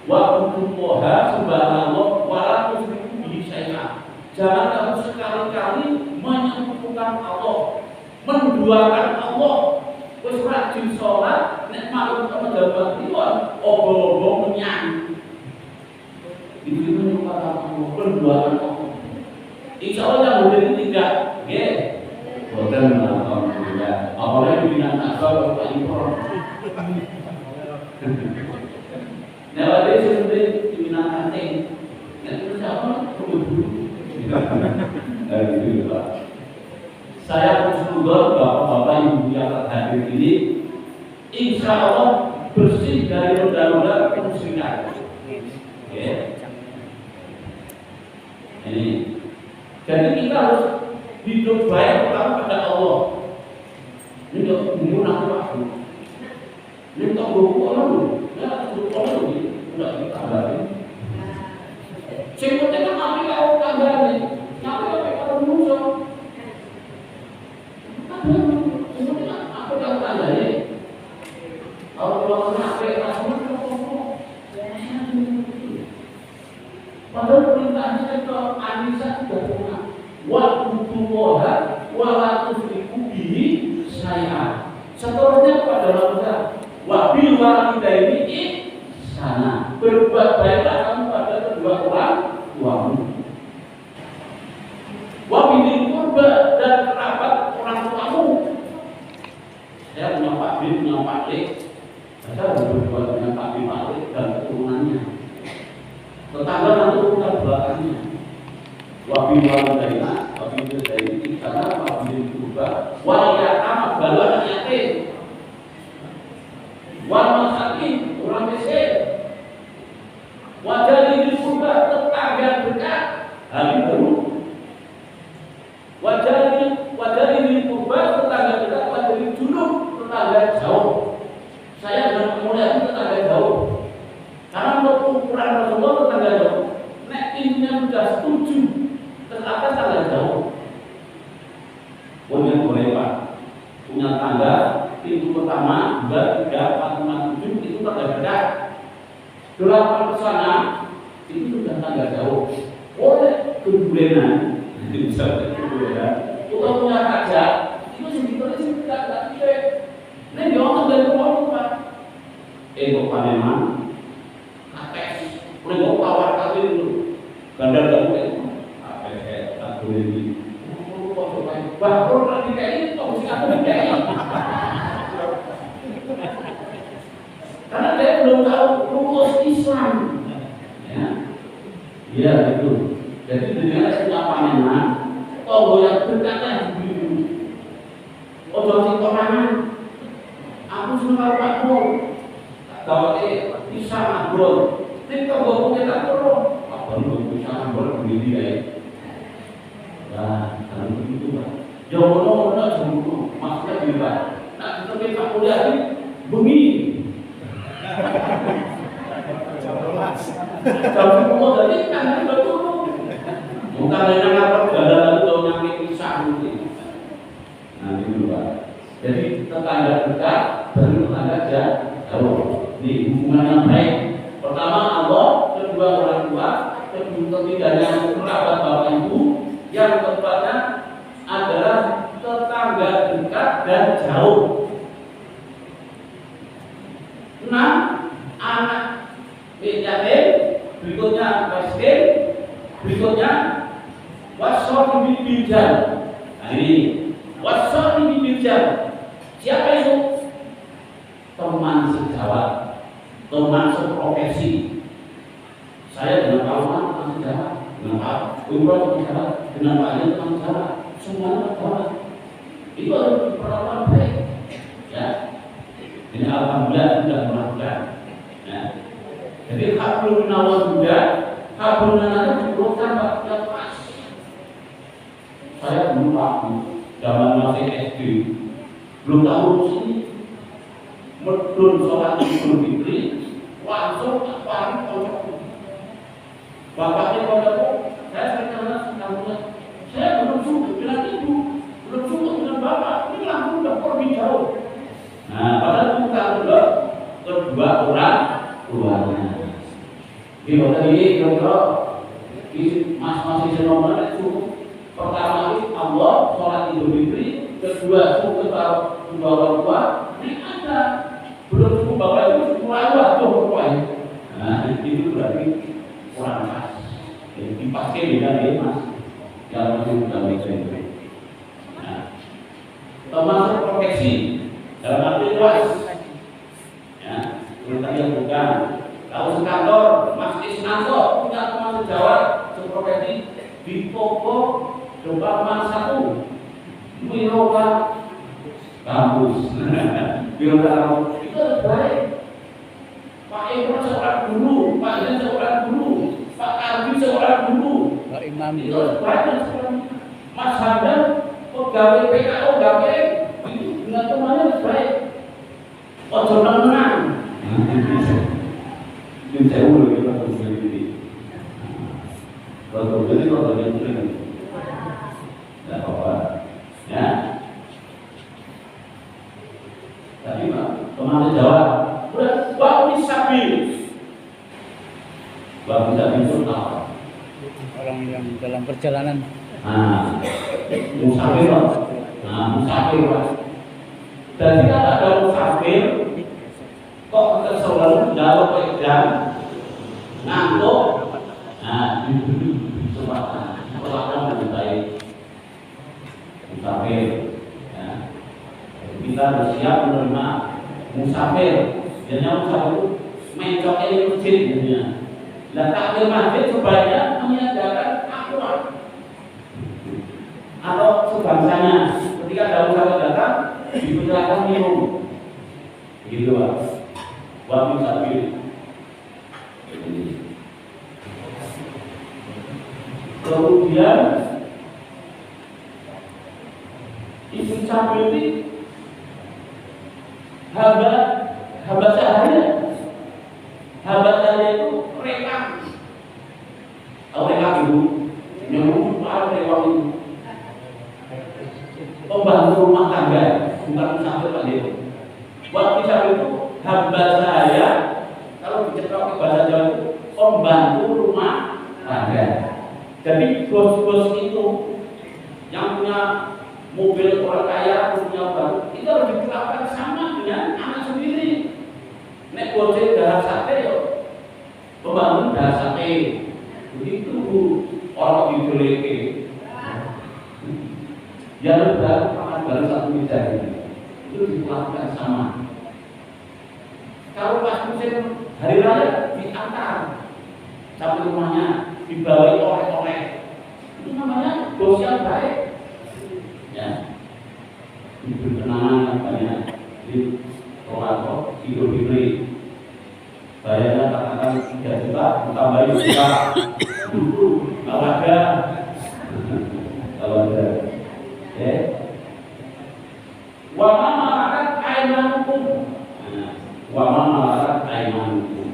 Speaker 5: wa'budullaha subhanallah wa la tusyriku bihi syai'an. Jangan kamu sekali-kali menyekutukan Allah, menduakan Allah. Wis rajin sholat, nek malam menjabat itu obong-obong menyang. Itu menyekutukan Allah, menduakan Allah. Insya Allah yang model ini tidak, ya. Boten alhamdulillah. Apalagi dengan asal Pak Impor. Nyawa dia sebenarnya diminang anting. Nanti siapa? Gitu Pak. Saya bersyukur Bapak-bapak Ibu yang hadir ini, insya Allah bersih dari noda-noda kemusyrikan. Ya. Ini. Jadi kita harus hidup baik pada Allah. Ini untuk menggunakan waktu. Ini untuk berbuat ya, berbuat tidak kita berarti. Sebutnya kan apa yang kabar ini? Apa yang kalau musuh? Sebutnya apa yang kabar ini? Kalau apa yang padahal perintahnya ke An-Nisa sudah pernah. Wa'budullaha wa la tusyriku bihi syai'an. Seterusnya kepada manusia. Wa bil walidaini ihsana. Berbuat baiklah kamu pada kedua orang tuamu. Wa belakangnya. Wabi walidaina, wabi walidaini, karena wabi kurba, waliyatama, baru anak yatim, wal masakin, orang miskin, wajari kurba, tetangga dekat, hari baru. Wajari kurba, tetangga dekat, wajari junub, tetangga jauh. Saya dengan kemuliaan tetangga jauh. Karena menurut ukuran Rasulullah tetangga jauh. Nek intinya sudah setuju, tetapi tetangga jauh. Boleh Pak. Punya tangga, pintu pertama, 2, 3, 4, 5, 7 itu tetangga dekat. 8 ke sana itu sudah tangga jauh. Oleh kebulenan, itu bisa kebulenan. Kalau punya kaca, itu sebetulnya sih tidak bisa. Ini dia orang dari rumah Pak. Kok paneman, kakek, boleh kok tawar kali dulu. Gandar gak boleh. Tak boleh di. Bahkan lagi kayak ini, kok mesti aku kayak ini. Karena dia belum tahu rumus Islam. Iya itu. Jadi dengan punya paneman, tonggo yang dekatnya dibeli. Ojo sing konangan. Aku seneng Pakmu. Gawe bisa ngobrol. Tik tonggo kita turun. Apa lu bisa ngobrol begini ya? Nah, kalau begitu Pak. Jono jono maksudnya gimana? Nak kita Pak kuliah ini bumi. Kalau mau tadi kan betul. Bukan yang apa dalam itu nyampe pisah gitu. Nah itu Pak. Jadi tetangga dekat baru tetangga jauh. Di hubungan yang baik. Pertama Allah, kedua orang tua, ketiganya kerabat bapak ibu, yang keempatnya adalah tetangga dekat dan jauh. 6. Anak yatim, berikutnya miskin, berikutnya wasol bibijal. Nah ini wasol bibijal. Siapa itu? Teman sejawat, teman seprofesi. Saya dengan Pak Umar teman sejawat, dengan Pak Umar teman sejawat, dengan Pak Ali teman sejawat, semuanya sejawat. Itu harus diperlakukan baik. Ya, ini alhamdulillah sudah melakukan. Ya. Jadi hablum minallah juga, hablum minallah diperlukan yang pas. Saya belum tahu, zaman masih SD, belum tahu sini. Medun sholat Idul Fitri, langsung apalagi kocok. Bapaknya kocok, saya sering kenal, saya belum cukup bilang ibu, belum cukup dengan bapak, ini langsung udah pergi jauh. Nah, padahal bukan udah kedua orang keluarnya. Di kota ini, masih senoman itu pertama kali Allah sholat Idul Fitri, kedua cukup kedua orang tua, ini ada. Belum cukup bapak itu mulai tuh rupanya. Nah itu berarti kurang pas. Jadi dipakai beda ya Mas. Yang masih sudah itu. Nah, termasuk profesi dalam arti luas. Ya, kita yang bukan. Kalau sekantor Mas Isnanto punya teman sejawat seprofesi di toko Departemen 1 Wiroka kampus. Wiroka itu baik. Pak Imam seorang guru, Pak Jan seorang guru, Pak Arbi seorang guru, Pak Imam itu baik. Mas Hamdan pegawai PKO gawe itu dengan temannya baik. Ojo menang. Ini saya udah kita terus ini. Kalau jadi kalau dia punya, tidak apa-apa. Ya. Tadi Pak, teman Jawa, udah bagus sabil. Bagus sabil itu apa?
Speaker 6: Orang yang dalam perjalanan.
Speaker 5: Nah, musafir Pak. Nah, musafir Pak. Jadi kan ada musafir, kok kita selalu jauh jam, ngantuk. Nah, diberi kesempatan, perlakuan lebih baik. Musafir. Kita harus siap menerima musafir. Biasanya musafir itu mencoknya masjid. Dan takbir masjid sebaiknya sebangsanya. Ketika daun salam datang, dipersilakan minum. Begitu Pak. Waktu sabil. Kemudian Ibnu Sabil ini hamba sahaya itu rekam. Tahu rekam itu? Yang merupakan rekam itu pembantu rumah tangga, bukan musafir Pak Dewa. Waktu Sabil itu hamba sahaya, kalau dicetak bahasa Jawa itu pembantu rumah tangga. Jadi bos-bos itu yang punya mobil orang kaya, punya baru, itu harus diperlakukan sama dengan anak sendiri. Nek bocil dahar sate yo, pembantu dahar sate. Begitu orang dijeleke. Ya udah makan bareng satu meja itu diperlakukan sama. Kalau pas musim hari raya diantar sampai rumahnya, dibawa oleh-oleh, itu namanya bos yang baik. Ya, diberi kenangan yang banyak di Torato, Idul Fitri. Bayarnya katakan 3 juta, ditambah juta, kalau ada, ya. Wama malakat aimanukum, wama malakat aimanukum.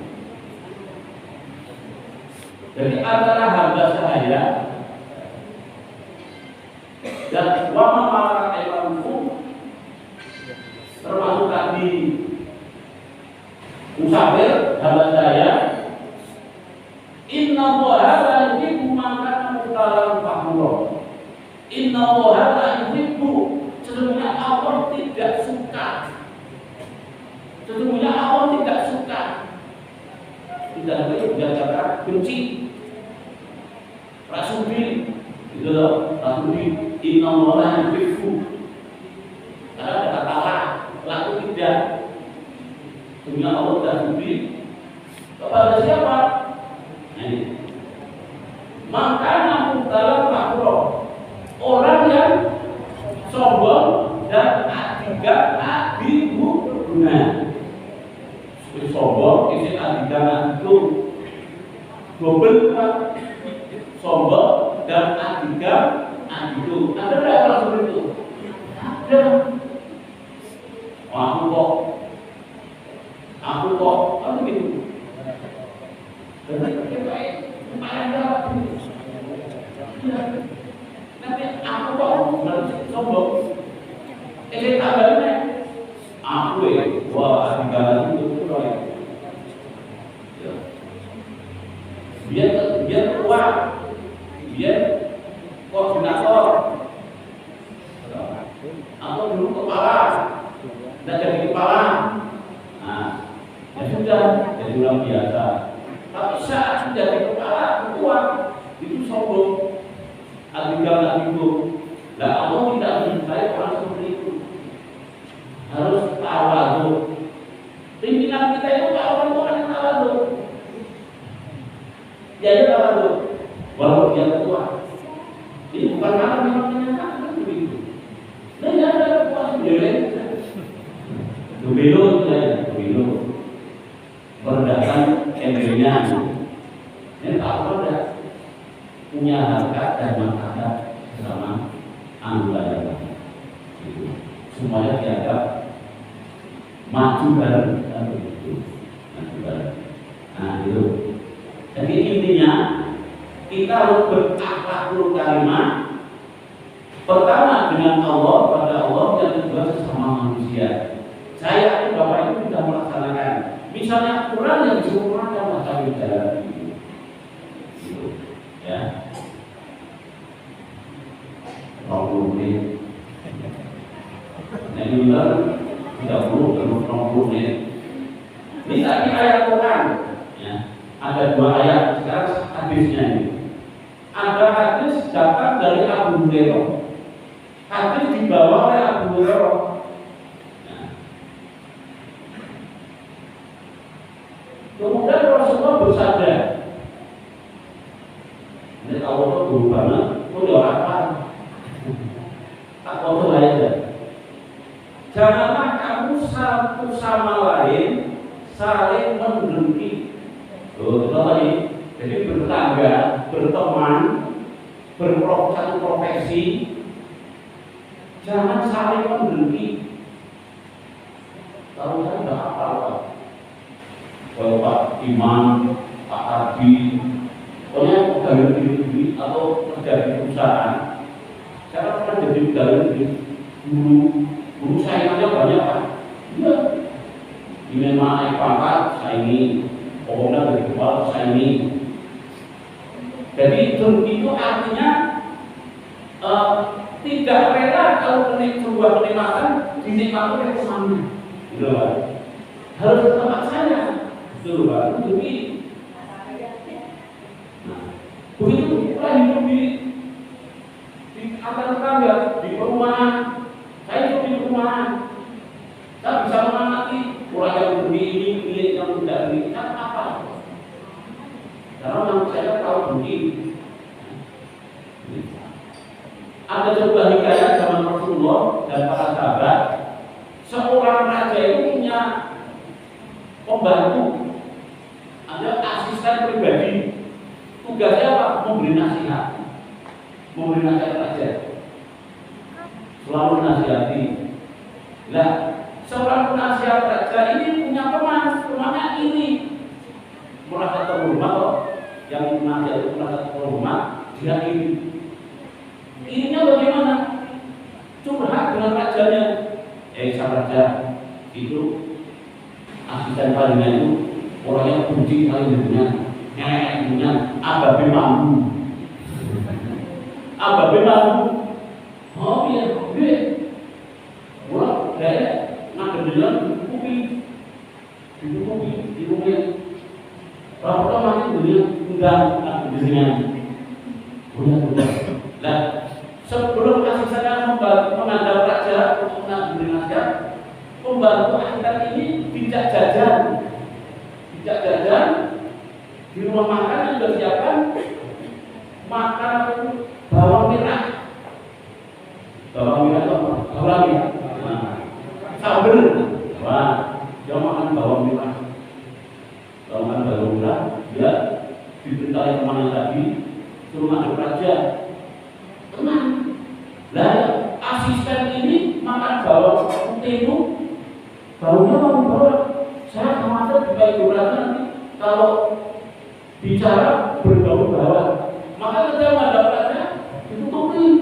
Speaker 5: Jadi antara hamba sahaya dan wama malakat aimanukum termasuk tadi musafir hamba sahaya. Inna Allaha la yuhibbu man kana mukhtalan fakhura. Inna Allaha la yuhibbu, sesungguhnya Allah tidak suka. Sesungguhnya Allah tidak suka. Tidak boleh dikatakan benci. Rasuli, itu loh, Rasuli. Inna Allaha la yuhibbu. Karena ada kata laku tidak. Sesungguhnya Allah tidak benci kepada siapa? Makanya mukhtalan fakhura, orang yang sombong dan adiga guna. Sombong isi adiga itu double sombong dan adiga itu. Ada berapa orang seperti itu? Ada. Aku kok, kan begitu. Nanti aku kok sombong. Tambahannya aku wah tinggal itu biar keluar, biar koordinator atau dulu kepala, dan jadi kepala. Nah, ya sudah jadi orang biasa. Tapi saat sudah jadi kepala, ketua itu sombong, adiga itu. Nah, Allah tidak menyukai orang seperti itu. Harus tawadhu. Pimpinan kita itu orang yang tawadhu. Dia tawadhu, walaupun dia ketua. Ini bukan karena memang menyatakan begitu. Nah, dia ada ketua sendiri. Dubilo, merendahkan embernya. Ini tak ada punya harkat dan martabat sama anggota yang lain. Semuanya dianggap maju bareng dan begitu. Nah itu. Jadi intinya kita harus berakhlakul karimah. Pertama dengan Allah, pada Allah, yang kedua sesama manusia. Saya yakin Bapak itu sudah melaksanakan. Misalnya Quran yang disempurnakan masa jalan itu, ya. 20 menit. Nah ini benar 30 dan 20 menit. Ini tadi ayat Quran, ya. Ada 2 ayat. Sekarang hadisnya ini. Ada hadis datang dari Abu Hurairah. Hadis dibawa oleh Abu Hurairah. Kemudian Rasulullah bersabda, ini kalau itu guru banget, itu udah apa? foto aja. Janganlah kamu satu sama lain saling mendengki. Tuh, tadi. Jadi bertetangga, berteman, satu profesi, jangan saling mendengki. Kalau saya nggak apa-apa. Kalau Pak Iman, Pak Ardi, pokoknya pegawai negeri atau kerja di perusahaan, saya pernah jadi pegawai negeri, guru saya aja banyak Pak. Iya, ini naik pangkat, saya ini, pokoknya dari kepala saya ini. Jadi dengki itu artinya tidak rela kalau sebuah kenikmatan dinikmati oleh temannya, gitu Pak. Harus ke tempat saya. Betul Pak, demi begitu pula hidup di antar tetangga, di perumahan. Saya hidup di perumahan, saya bisa mengamati orang yang begini, ini yang tidak begini, kan apa? Karena yang saya tahu begini. Ada sebuah hikayat zaman Rasulullah dan para sahabat. Seorang raja itu punya pembantu, ada asisten pribadi. Tugasnya apa? Memberi nasihat raja. Selalu nasihati. Nah, seorang penasihat raja ini punya temannya ini merasa terhormat kok. Yang nasihat itu merasa terhormat, dia ininya bagaimana? Curhat dengan rajanya. Sang raja itu asisten palingan itu orang yang benci kali hidupnya, hidupnya ababe mampu. Oh iya, orang kayak ngadelan di rumah. Orang mati dunia enggak dunia. Udah. Nah, sebelum asistennya menghadap raja untuk memberi nasihat, pembantu asisten ini tidak jajan di rumah makan yang sudah disiapkan, makan bawang merah itu apa? Sambal. Wah, dia makan bawang merah. Dia diperintahin teman tadi suruh ngadep raja. Tenang. Lah asisten ini makan bawang putih itu, baunya mau bawa. Saya khawatir juga ibu raja nanti kalau bicara berbau bawang. Maka ketika menghadap raja ditutupi.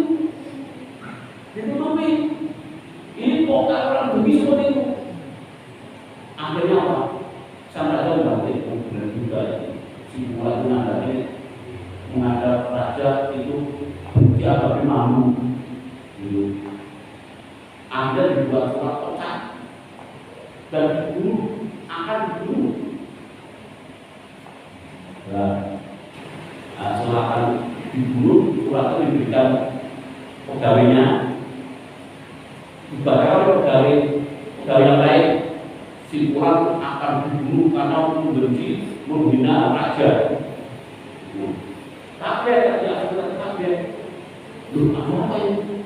Speaker 5: Ini pokok orang demi seperti itu. Akhirnya apa? Sang raja balik, benar juga si mulai menghadap raja itu dia tapi malu. Anda dibuat surat kotak dan dibunuh, akan dibunuh. Silakan dibunuh, suratnya diberikan pegawainya. Dibakar pegawai yang lain. Simpulan akan dibunuh karena membenci, menghina raja. Kaget, kaget. Loh, apa ini?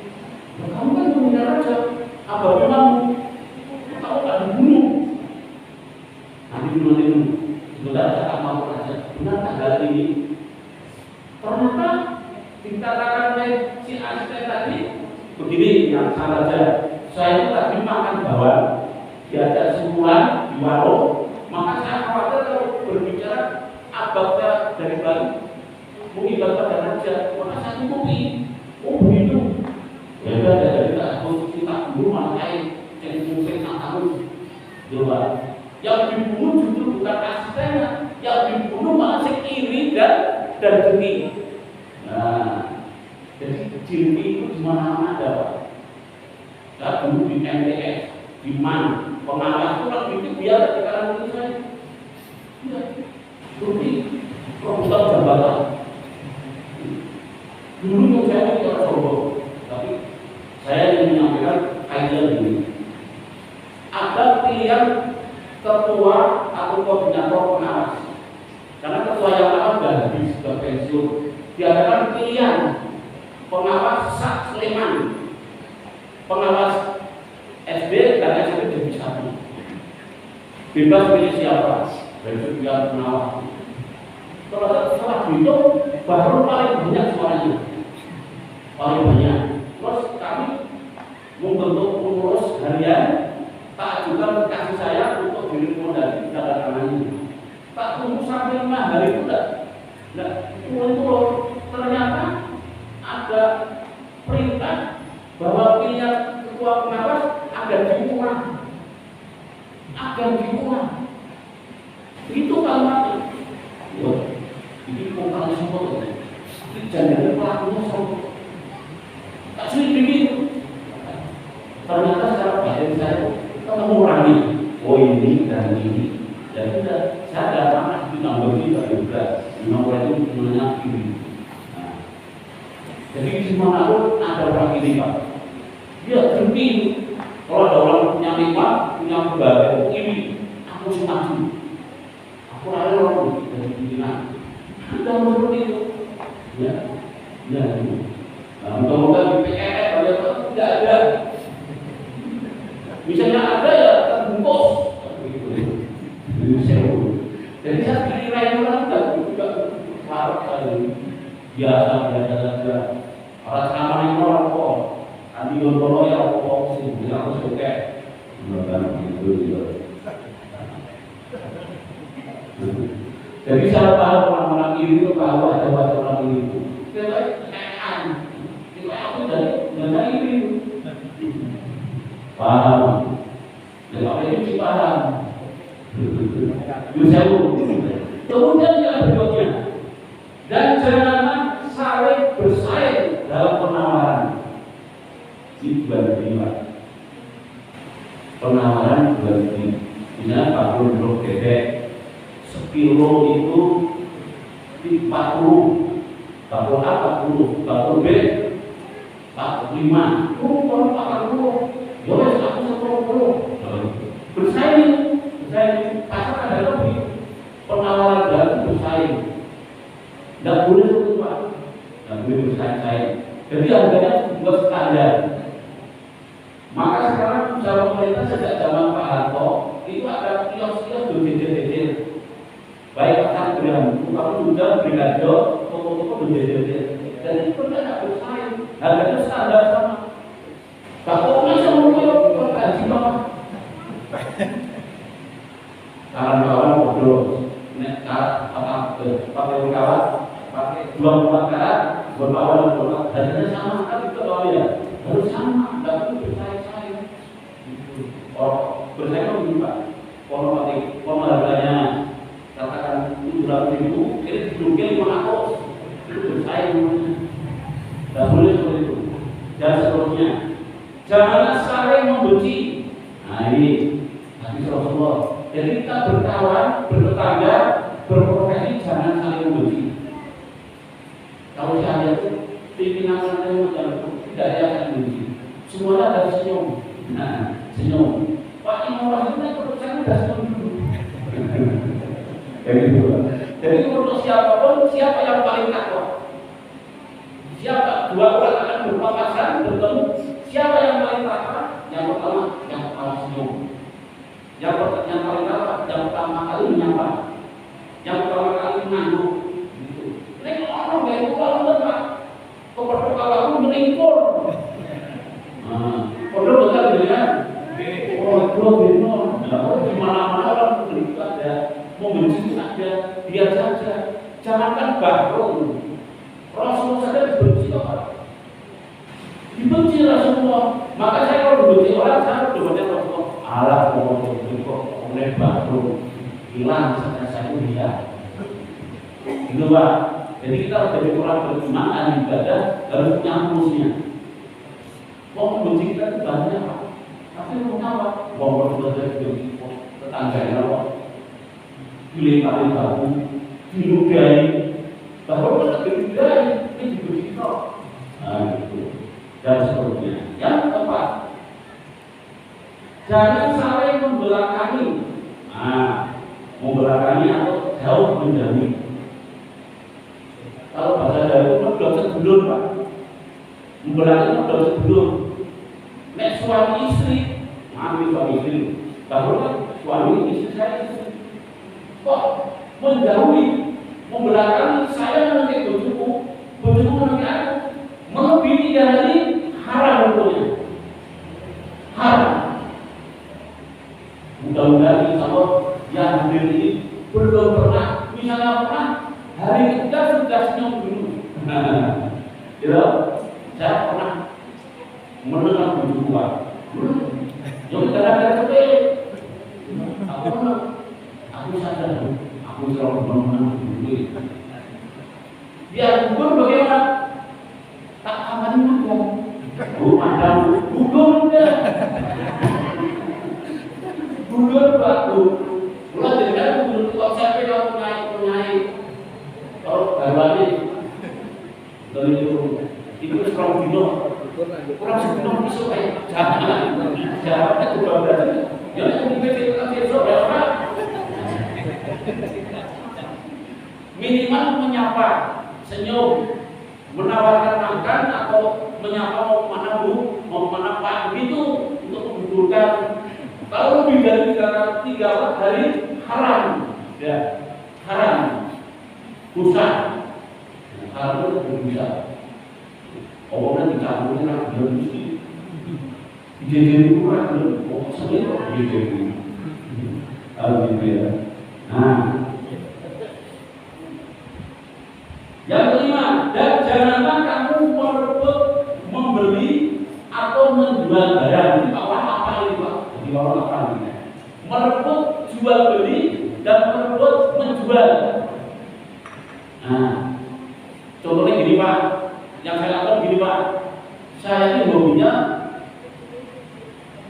Speaker 5: Kamu kan menghina raja. Apa memang kamu tak dibunuh? Nanti dulu. Sebentar saya tak mau raja. Benar tak hal ini? Ternyata dikatakan oleh si asisten tadi begini, yang salah raja. Saya itu tadi makan bawang, diajak simpulan di warung, maka saya khawatir kalau berbicara abadnya dari Bali mengibat pada raja, maka saya tutupi. Oh begitu. Ya udah dari kita dulu malah lain yang mungkin tak tahu. Coba. Yang dibunuh justru bukan asistennya, yang dibunuh malah si iri dan dengki. Nah, jadi dengki itu di mana-mana ada, Pak. Saya dulu di MTS, di MAN, pengawas itu orang itu biar di kalangan itu saya. Iya, dulu proposal jabatan. Dulu yang saya itu orang sombong, tapi saya ingin menyampaikan kajian ini. Ada pilihan ketua atau koordinator pengawas. Karena ketua yang lama sudah habis, sudah pensiun. Diadakan pilihan pengawas Sak Sleman.
Speaker 2: pengawas SD dan SMP jadi satu. Bebas pilih siapa, besok dia pengawas. Kalau setelah dihitung, baru paling banyak suaranya, paling banyak. Terus kami membentuk pengurus harian, tak ajukan kasih saya untuk direkomendasi tanda tangannya. Tak tunggu sampai 5 hari itu enggak turun. Ternyata ada perintah bahwa pilihan ketua pengawas agar dikurang. Itu kalimatnya. Ini bukan semua. Ini jangan pelakunya semua. Tak sulit begitu. Ternyata secara batin saya kita mengurangi. Oh ini dan ini. Dan sudah saya ada anak di nomor kita juga. Nomor itu sebenarnya ini. Jadi di mana pun ada orang ini Pak. Dia berhenti. Kalau ada orang punya nikmat, punya kebahagiaan ini, aku maju. Aku rela orang dari pimpinan. Kita seperti itu. Ya. Nah, moga-moga di PNS tidak ada. Misalnya ada ya terbungkus. Jadi saya kira itu kan juga harus biasa saja. Orang sama ini orang kok, andi gondolo ya kok sih, bilang aku suka.
Speaker 5: Bukan itu juga.
Speaker 2: Jadi saya tahu orang-orang ini itu kalau ada orang ini itu, kita aku dari ini paham, jadi apa itu paham. Kemudian yang berikutnya, dan janganlah saling bersaing dalam penawaran. Ini juga penawaran berarti misalnya 40 blok bebek sekilo itu di 40 A 40 B 45 kalau 40 ya wes aku 10 bersaing pasar ada lebih penawaran baru bersaing tidak boleh seperti itu Pak, tidak boleh bersaing. Jadi harganya buat standar. Maka sekarang usaha pemerintah sejak zaman Pak Harto itu ada kios-kios berjejer-jejer. Baik pasar gram, kalau sudah brigado, toko-toko berjejer-jejer. Dan itu tidak bersaing, harganya standar sama. Kalau masih mau gaji Bapak, kawan-kawan bodoh, nek pakai kawan, pakai 24 karat, berlawan hasilnya sama kan itu loh ya, harus sama, tidak perlu bersaing-saing. Oh, bersaing begini Pak, kalau harganya katakan 700.000, ini dijual 500, itu bersaing. Tidak boleh seperti itu. Dan seterusnya, janganlah saling membenci. Nah ini hadis Rasulullah. Jadi kita berkawan, bertetangga, berprofesi jangan saling membenci. Kalau saya itu pimpinan saya macam tidak ada yang membenci. Semuanya ada senyum. Nah, senyum. Pak inovasi itu saya sudah senyum. Jadi untuk siapapun, siapa yang paling takwa? Siapa? Dua orang akan berpapasan, bertemu. Siapa yang paling takwa? Yang pertama, yang senyum. Yang paling takwa, yang pertama kali menyapa, yang pertama kali mengangguk. Ini orang yang kurang lemak, keperkawaanmu meningkur. Perlu besar ya. Oh, benar. Di mana-mana orang begitu ada, membenci saja, biar saja. Jangankan bahrul, Rasul saja dibenci orang. Dibenci Rasulullah. Maka saya kalau dibenci orang, saya berdoa Rasulullah. Allah kok oleh bahrul hilang saya dia. Itu Pak. Jadi kita harus jadi orang beriman dan ibadah harus punya mulusnya. Kok benci kita itu banyak Pak. Tapi punya apa? Bahwa kita jadi tetangganya Pak. Dilempari batu, diludahi. Bahwa kita diludahi, ini dibenci kita. Nah itu. Dan seterusnya. Yang keempat, jangan saling membelakangi. Nah, membelakangi atau jauh menjauhi. Kalau bahasa Jawa itu medhot sebelum Pak. Membelakangi medhot sebelum. Nek istri, maaf suami istri, bahwa kan suami istri saya istri. Kok menjauhi, membelakangi saya menanti bojoku menanti aku, melebihi 3 hari haram hukumnya, haram. Mudah-mudahan insya Allah yang hadir ini belum pernah, misalnya pernah hari ketiga sudah senyum dulu. Ya, saya pernah mendengar bujuk kuat. Yang gara-gara sepele, aku sadar, aku selalu mendengar dulu. Dia gugur bagaimana? Tak amanin madam. Madam, gugur enggak? Gugur batu. Mulai dari kan gugur kok sampai kalau naik. Kalau baru dari itu sekarang dino. Kurang sebelum besok jangan itu berarti. Ya itu besok berapa? Minimal menyapa, senyum, menawarkan makan atau menyapa mau kemana bu, mau kemana pak, begitu untuk mengumpulkan. Kalau lebih dari 3 hari haram, ya haram, dosa, haram itu berdosa. Orang dicampurin orang belum mesti, dijadiin kurang belum, oh sebenarnya dijadiin, kalau gitu ya. Nah. Yang kelima, dan janganlah kamu merebut, membeli atau menjual barang. Ini Pak apa ini Pak? Jadi orang apa ini? Merebut, jual beli dan merebut, menjual. Nah, contohnya gini Pak, yang saya lakukan gini Pak. Saya ini hobinya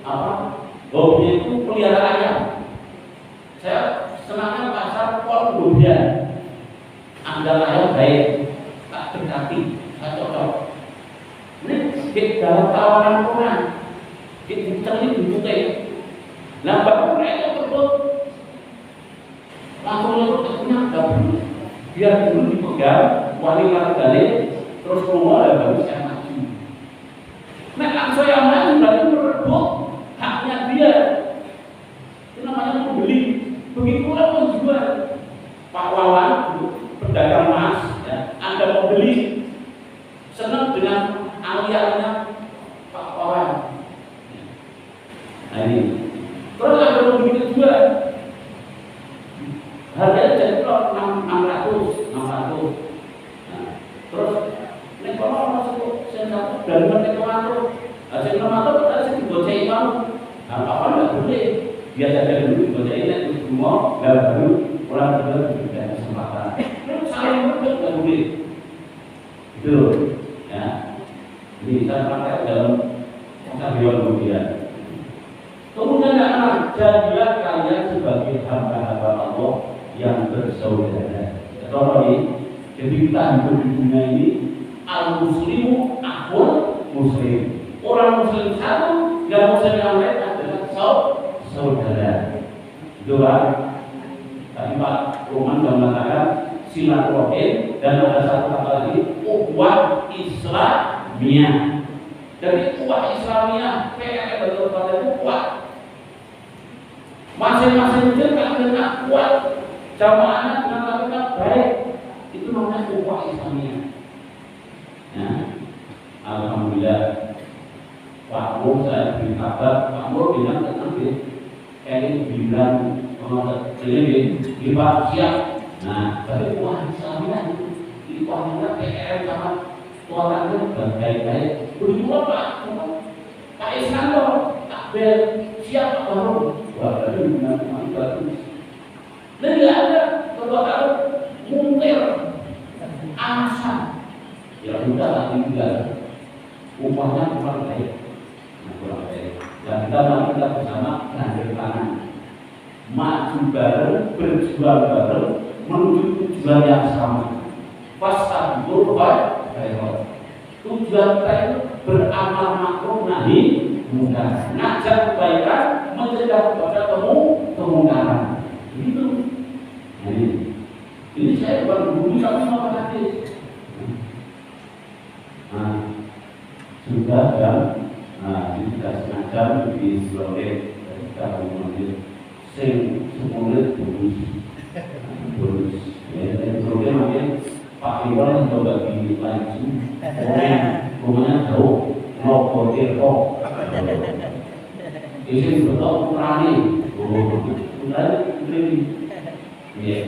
Speaker 2: apa? Hobinya itu pelihara ayam. Saya senangnya pasar Pondokbaya. Anda ayam baik, tak dekati, tak cocok. Ini di dalam tawaran orang, di cari dibutuhkan. Nah, bapak mereka tersebut langsung nyebutnya dahulu, biar dulu dipegang, wali balik, terus keluar dan baru saya maju. Nah, langsung yang lain berarti merebut haknya dia. Itu namanya membeli. Begitulah menjual. Pak Wawan, pedagang emas, ya. Anda mau beli, senang dengan aliannya Pak Wawan. Nah ini, terus Anda mau beli juga, harganya jadi 600. Nah, terus, ini kalau masuk saya dari mana kemana? Saya kemana? Saya dibocai mau, apa nggak boleh? Biasa dulu dibocai itu semua, nggak baru orang berdua juga kesempatan. Saling berbeda nggak boleh. Itu, ya. Ini saya pakai dalam kemudian kemudian. Kemudian anak jadilah kalian sebagai hamba-hamba Allah yang bersaudara. Contoh ini, jadi kita hidup di dunia ini, al-muslimu akul muslim. Orang muslim satu, yang muslim yang lain adalah saudara. Itu Pak. Tadi Pak Roman sudah mengatakan silaturahim dan ada satu kata lagi ukhuwah Islamiyah. Jadi ukhuwah Islamiyah kayak betul-betul itu kuat. Masing-masing itu kalau kuat, jamaahnya dengan baik, itu namanya ukhuwah Islamiyah. Ya. Alhamdulillah. Pak Mur saya beri kabar, Pak Mur bilang nanti kayak bilang ini Pak siap. Nah, tapi ukhuwah Islamiyah itu ukhuwahnya PKR sama orangnya baik-baik. Berdua Pak Islam loh, takbir siap baru. Wah, tadi benar bagus. Dan nggak ada kalau mungkir alasan. Ya sudah lah tinggal. Ukhuwahnya kurang baik. Kurang baik. Dan kita bersama hadir tangan. Maju bareng, berjuang bareng, menuju tujuan yang sama. Fastabiqul khairat. Tujuan kita itu beramal makruf nahi munkar, ngajak kebaikan, mencegah kepada kemungkaran. Begitu. Nah, ini saya bukan bumi tapi mau hadis. Nah, sudah dan
Speaker 5: Nah, ini kita sengaja di sebagai kita mengambil sing semuanya bonus. Ya, dan kemudian mungkin Pak Iwan coba di lagi, rumahnya jauh, mau kotir kok. Ini betul kurani, ini, ya,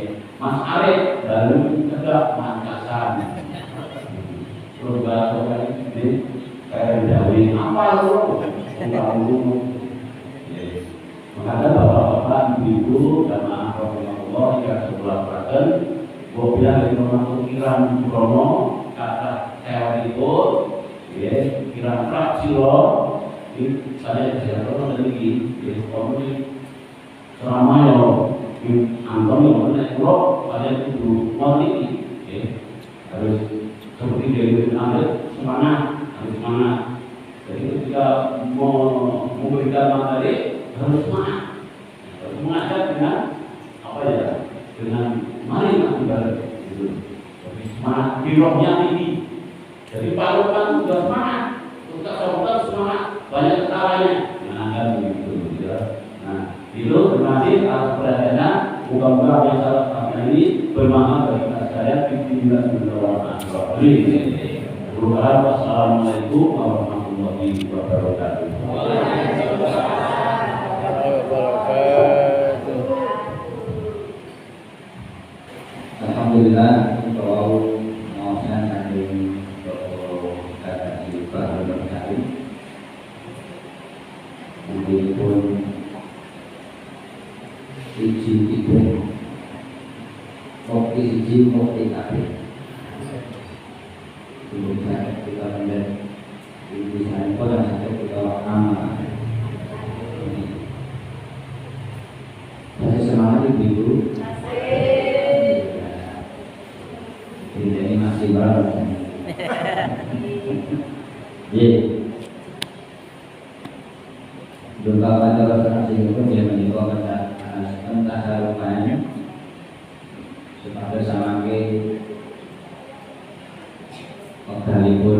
Speaker 5: Mas Arif baru tegak Makassar. Terus bahasa ini kayak Jawi apa lu? Enggak dulu. Makanya bapak-bapak ibu dan Allah yang sebelah badan, gue bilang dari termasuk kiram Bromo, kata saya itu, ya kiram fraksi lo, ini saya jatuh lagi, jadi komuni selama yo, Anton yang mana lo pada itu kualiti, ya harus seperti dari ambil semangat, harus semangat. Jadi ketika mau memberikan materi harus semangat, harus mengajak dengan apa ya, dengan mari mati bareng, gitu. Tapi semangat di rohnya tinggi. Jadi parutan sudah semangat, untuk sahabat semangat, banyak ketawanya, menangkan begitu, ya. Nah, itu terima kasih atas perhatiannya. Moga-moga yang salah satu ini bermanfaat bagi kita sekalian. Bismillah Wassalamualaikum warahmatullahi wabarakatuh.
Speaker 3: Alhamdulillah, kalau maafkan kami kata Pak berkali, mungkin pun izin itu, kopi kafe. Kemudian kita melihat di sana pun ada kita aman. Saya semangat ibu. Ini masih baru. Ye. Doa pada orang itu dia menyebut entah rupanya supaya sama ke sekalipun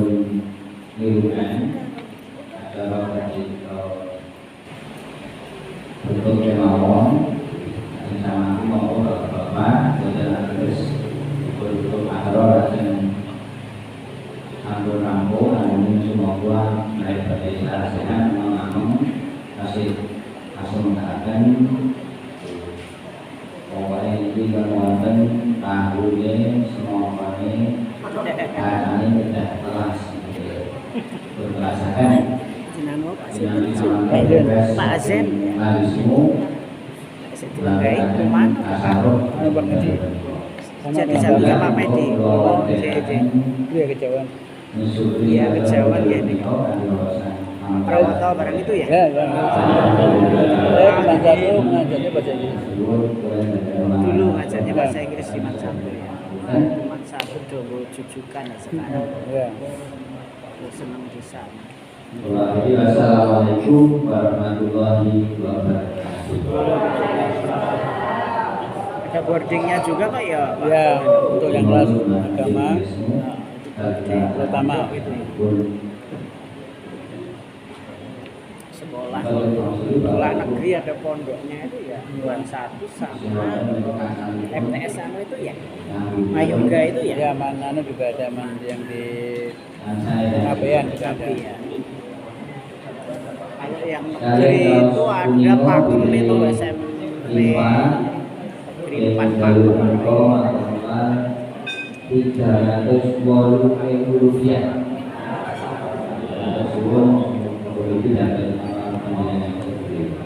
Speaker 3: nirukan acara bentuk kemauan sama mau bapak dan terus bentuk acara dan anggur namun semua naik pada sehat mengamung masih mengatakan pokoknya ini kemuatan tahunya semua ini hari ini sudah kelas berdasarkan
Speaker 4: Pak Azen jadi satu sama Medi.
Speaker 6: Iya kejauhan.
Speaker 4: Iya kejauhan ya nih. Prawoto barang itu ya?
Speaker 6: Ya, mengajarnya bahasa Inggris.
Speaker 4: Dulu ngajarnya bahasa Inggris di Mansabur ya. Mansabur dulu cucukan ya sekarang.
Speaker 6: Ya.
Speaker 4: Senang di sana.
Speaker 3: Assalamualaikum warahmatullahi wabarakatuh.
Speaker 4: Ada boardingnya juga Pak ya? Pak?
Speaker 6: Ya, untuk yang kelas agama terutama
Speaker 4: itu sekolah negeri ada pondoknya itu ya Bulan 1 sama MTS sama itu ya Mayoga itu ya?
Speaker 6: Ya, mana juga ada yang di Kabean juga ada.
Speaker 4: Ya. Kalau yang negeri itu ada pakem itu SMP negeri 4 pakem.
Speaker 3: 380.000 rupiah. Sebelum itu dapat pembelian seperti itu.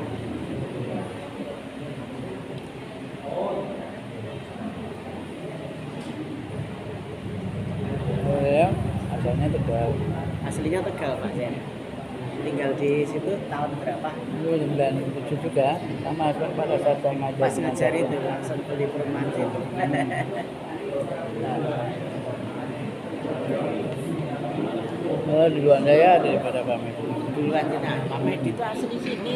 Speaker 6: Oh ya, asalnya Tegal.
Speaker 4: Aslinya Tegal Pak Zen. Tinggal di situ tahun berapa?
Speaker 6: 97 juga, sama pada saat saya ngajar.
Speaker 4: Pas ngajar itu langsung beli perumahan situ.
Speaker 6: Oh, duluan saya daripada Pak Medi.
Speaker 4: Duluan Pak Medi itu asli sini.